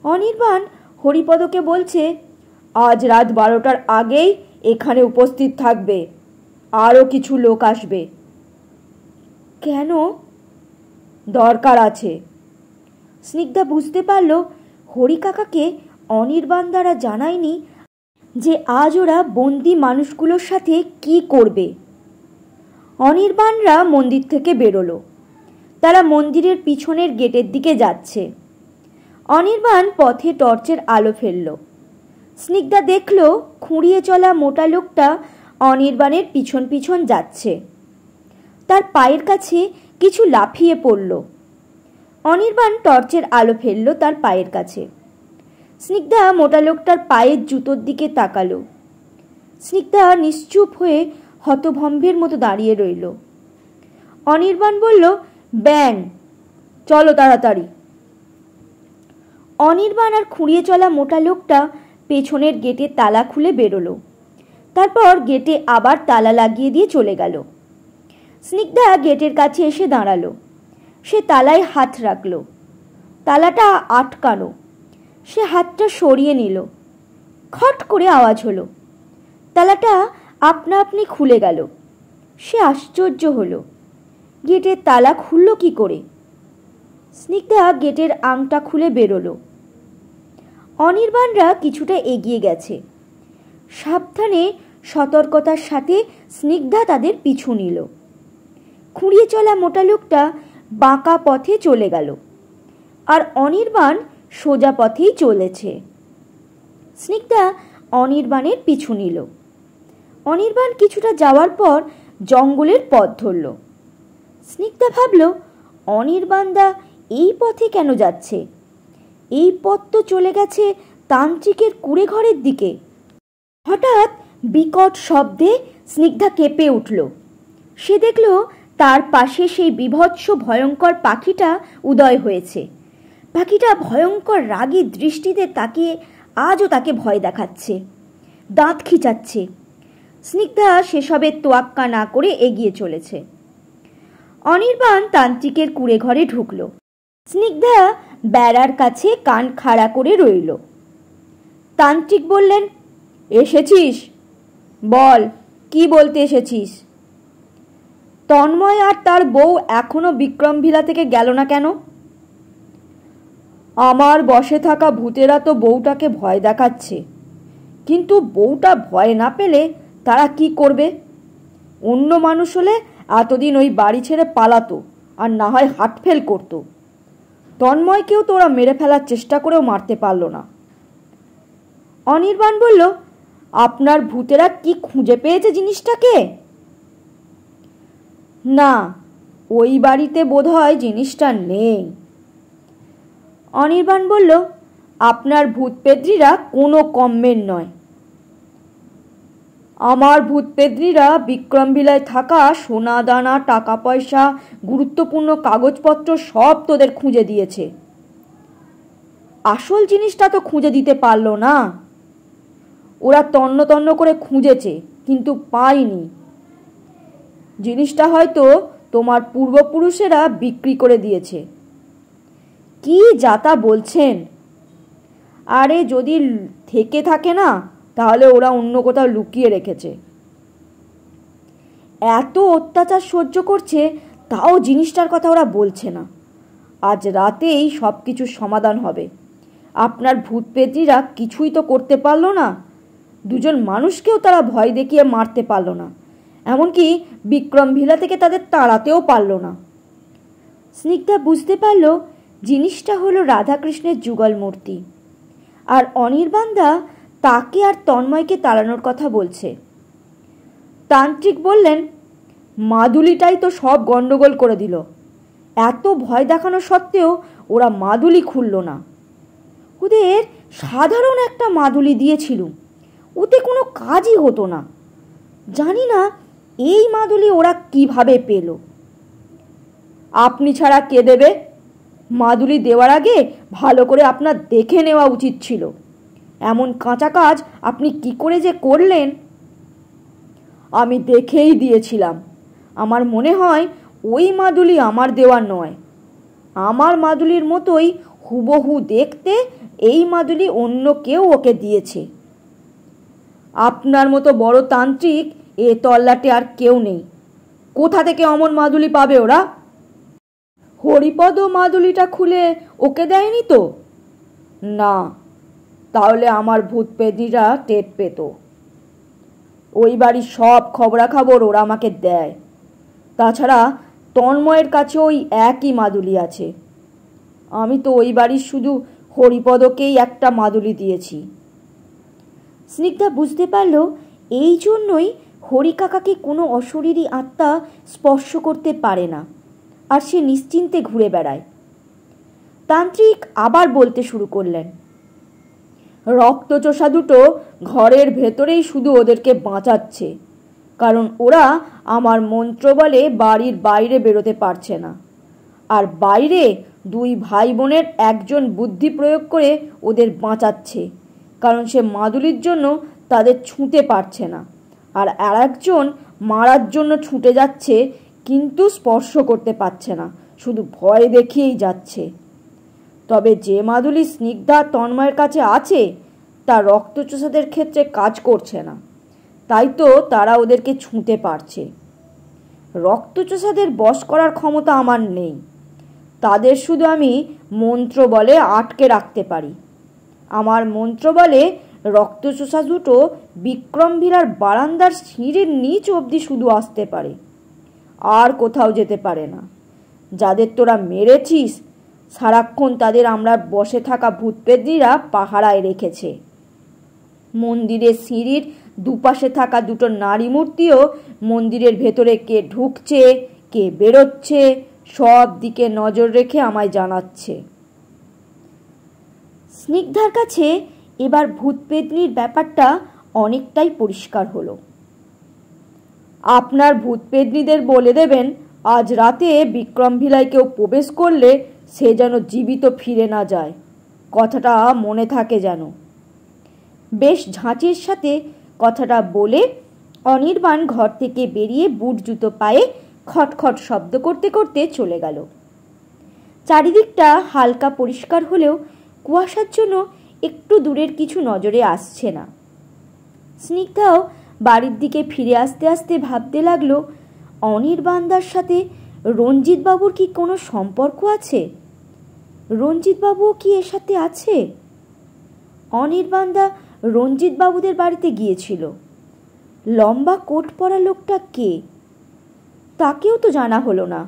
অনির্বাণ হরিপদকে বলছে, আজ রাত 12টার আগেই এখানে উপস্থিত থাকবে, আরও কিছু লোক আসবে। কেন? দরকার আছে। স্নিগ্ধা বুঝতে পারল হরি কাকাকে অনির্বাণ দ্বারা জানায়নি যে আজ ওরা বন্দি মানুষগুলোর সাথে কি করবে। অনির্বাণরা মন্দির থেকে বেরোলো। তারা মন্দিরের পিছনের গেটের দিকে যাচ্ছে। অনির্বাণ পথে টর্চের আলো ফেলল। স্নিগ্ধা দেখল খুঁড়িয়ে চলা মোটা লোকটা অনির্বাণের পিছন পিছন যাচ্ছে। তার পায়ের কাছে কিছু লাফিয়ে পড়ল। অনির্বাণ টর্চের আলো ফেলল তার পায়ের কাছে। স্নিগ্ধা মোটা লোকটার পায়ের জুতোর দিকে তাকালো। স্নিগ্ধা নিশ্চুপ হয়ে হতভম্বের মতো দাঁড়িয়ে রইল। অনির্বাণ বলল, ব্যাং, চলো তাড়াতাড়ি। অনির্বাণ আর খুঁড়িয়ে চলা মোটা লোকটা পেছনের গেটে তালা খুলে বেরোলো। তারপর গেটে আবার তালা লাগিয়ে দিয়ে চলে গেল। স্নিগ্ধা গেটের কাছে এসে দাঁড়ালো। সে তালায় হাত রাখল। তালাটা আটকানো। সে হাতটা সরিয়ে নিল। খট করে আওয়াজ হলো। তালাটা আপনা আপনি খুলে গেল। সে আশ্চর্য হলো, গেটের তালা খুলল কি করে? স্নিগ্ধা গেটের আংটা খুলে বেরোলো। অনির্বাণরা কিছুটা এগিয়ে গেছে। সাবধানে সতর্কতার সাথে স্নিগ্ধা তাদের পিছু নিল। খুঁড়িয়ে চলা মোটা লোকটা বাঁকা পথে চলে গেল, আর অনির্বাণ সোজা পথেই চলেছে। স্নিগ্ধা অনির্বাণের পিছু নিল। অনির্বাণ কিছুটা যাওয়ার পর জঙ্গলের পথ ধরল। স্নিগ্ধা ভাবল, অনির্বাণদা এই পথে কেন যাচ্ছে? এই পথ তো চলে গেছে তান্ত্রিকের কুঁড়ে ঘরের দিকে। হঠাৎ বিকট শব্দে স্নিগ্ধা কেঁপে উঠল। সে দেখল তার পাশে সেই বিভৎস ভয়ঙ্কর পাখিটা উদয় হয়েছে। পাখিটা ভয়ঙ্কর রাগী দৃষ্টিতে তাকিয়ে আজও তাকে ভয় দেখাচ্ছে, দাঁত খিঁচাচ্ছে। স্নিগ্ধা সেসবের তোয়াক্কা না করে এগিয়ে চলেছে। অনির্বাণ তান্ত্রিকের কুঁড়ে ঘরে ঢুকল। স্নিগ্ধা বেড়ার কাছে কান খাড়া করে রইল। তান্ত্রিক বললেন, এসেছিস? বল, কি বলতে এসেছিস? তন্ময় আর তার বউ এখনো বিক্রমভিলা থেকে গেল না কেন? আমার বসে থাকা ভূতেরা তো বউটাকে ভয় দেখাচ্ছে, কিন্তু বউটা ভয় না পেলে তারা কি করবে? অন্য মানুষ হলে এতদিন ওই বাড়ি ছেড়ে পালাতো, আর না হয় হাটফেল করতো। তন্ময়কেও তো ওরা মেরে ফেলার চেষ্টা করেও মারতে পারল না। অনির্বাণ বলল, আপনার ভূতেরা কি খুঁজে পেয়েছে জিনিসটাকে? না, ওই বাড়িতে বোধহয় জিনিসটা নেই। অনির্বাণ বলল, আপনার ভূতপেদ্রীরা কোনো কমের নয়। আমার ভূতপেদ্রীরা বিক্রমভিলায় থাকা সোনা দানা, টাকা পয়সা, গুরুত্বপূর্ণ কাগজপত্র সব তোদের খুঁজে দিয়েছে। আসল জিনিসটা তো খুঁজে দিতে পারল না। ওরা তন্ন তন্ন করে খুঁজেছে, কিন্তু পায়নি। জিনিসটা হয়তো তোমার পূর্বপুরুষেরা বিক্রি করে দিয়েছে। কি যাতা বলছেন? আরে যদি থেকে থাকে না, তাহলে ওরা অন্য কোথাও লুকিয়ে রেখেছে। এত অত্যাচার সহ্য করছে, তাও জিনিসটার কথা ওরা বলছে না। আজ রাতেই সব কিছুর সমাধান হবে। আপনার ভূতপেত্রীরা কিছুই তো করতে পারলো না, দুজন মানুষকেও তারা ভয় দেখিয়ে মারতে পারলো না, এমনকি বিক্রম ভিলা থেকে তাদের তাড়াতেও পারলো না। স্নিগ্ধা বুঝতে পারল জিনিসটা হলো রাধাকৃষ্ণের যুগল মূর্তি, আর অনির্বাণদা তাকে আর তন্ময়কে তাড়ানোর কথা বলছে। তান্ত্রিক বললেন, মাদুলিটাই তো সব গন্ডগোল করে দিল। এত ভয় দেখানো সত্ত্বেও ওরা মাদুলি খুলল না। ওদের সাধারণ একটা মাদুলি দিয়েছিল, ওতে কোনো কাজই হতো না। জানি না এই মাদুলি ওরা কিভাবে পেল। আপনি ছাড়া কে দেবে? মাদুলি দেওয়ার আগে ভালো করে আপনার দেখে নেওয়া উচিত ছিল। এমন কাঁচা কাজ আপনি কি করে যে করলেন? আমি দেখেই দিয়েছিলাম। আমার মনে হয় ওই মাদুলি আমার দেওয়া নয়। আমার মাদুলির মতোই হুবহু দেখতে এই মাদুলি অন্য কেউ ওকে দিয়েছে। আপনার মতো বড় তান্ত্রিক এ তল্লাটে আর কেউ নেই। কোথা থেকে অমন মাদুলি পাবে ওরা? হরিপদ মাদুলিটা খুলে ওকে দেয়নি তো? না, তাহলে আমার ভূতপেত্রীরা টের পেত। ওই বাড়ির সব খবরাখবর ওরা আমাকে দেয়। তাছাড়া তন্ময়ের কাছে ওই একই মাদুলি আছে। আমি তো ওই বাড়ির শুধু হরিপদকেই একটা মাদুলি দিয়েছি। স্নিগ্ধা বুঝতে পারল এই জন্যই হরিকাকাকে কোনো অশরীরী আত্মা স্পর্শ করতে পারে না, আর সে নিশ্চিন্তে ঘুরে বেড়ায়। তান্ত্রিক আবার বলতে শুরু করলেন, রক্তচোষা দুটো ঘরের ভেতরেই শুধু ওদেরকে বাঁচাচ্ছে, কারণ ওরা আমার মন্ত্র বলে বাড়ির বাইরে বেরোতে পারছে না। আর বাইরে দুই ভাই বোনের একজন বুদ্ধি প্রয়োগ করে ওদের বাঁচাচ্ছে, কারণ সে মাদুলির জন্য তাদের ছুঁতে পারছে না। আর আরেকজন মারার জন্য ছুটে যাচ্ছে, কিন্তু স্পর্শ করতে পারছে না, শুধু ভয় দেখিয়েই যাচ্ছে। তবে যে মাদুলি স্নিগ্ধা তন্ময়ের কাছে আছে তা রক্তচোষাদের ক্ষেত্রে কাজ করছে না, তাই তো তারা ওদেরকে ছুঁতে পারছে। রক্তচোষাদের বশ করার ক্ষমতা আমার নেই, তাদের শুধু আমি মন্ত্র বলে আটকে রাখতে পারি। আমার মন্ত্র বলে রক্তচোষা দুটো বিক্রম ভিলার বারান্দার সিঁড়ির নিচ অবধি শুধু আসতে পারে, আর কোথাও যেতে পারে না। যাদের তোরা মেরেছিস সারাক্ষণ তাদের আমরা বসে থাকা ভূতপেত্রীরা পাহারায় রেখেছে। মন্দিরের সিঁড়ির দুপাশে থাকা দুটো নারী মূর্তিও মন্দিরের ভেতরে কে ঢুকছে কে বেরোচ্ছে সব দিকে নজর রেখে আমায় জানাচ্ছে। স্নিগ্ধার কাছে এবার ভূতপেত্নীর ব্যাপারটা অনেকটাই পরিষ্কার হলো। আপনার ভূতপেত্নীদের বলে দেবেন আজ রাতে বিক্রম ভিলায় কেউ প্রবেশ করলে সে যেন জীবিত ফিরে না যায়, কথাটা মনে থাকে যেন। বেশ ঝাঁচির সাথে কথাটা বলে অনির্বাণ ঘর থেকে বেরিয়ে বুট জুতো পায়ে খটখট শব্দ করতে করতে চলে গেল। চারিদিকটা হালকা পরিষ্কার হলেও কুয়াশার জন্য একটু দূরের কিছু নজরে আসছে না। স্নিগ্ধাও বাড়ির দিকে ফিরে আসতে আসতে ভাবতে লাগলো, অনির্বাণদার সাথে রঞ্জিতবাবুর কি কোনো সম্পর্ক আছে? রঞ্জিতবাবুও কি এর সাথে আছে? অনির্বাণদা রঞ্জিতবাবুদের বাড়িতে গিয়েছিল। লম্বা কোট পরা লোকটা কে, তাকেও তো জানা হলো না।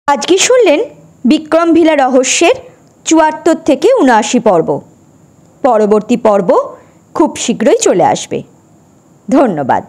আজকে শুনলেন বিক্রম ভিলা রহস্যের ৭৪ থেকে ৭৯ পর্ব। পরবর্তী পর্ব খুব শীঘ্রই চলে আসবে। ধন্যবাদ।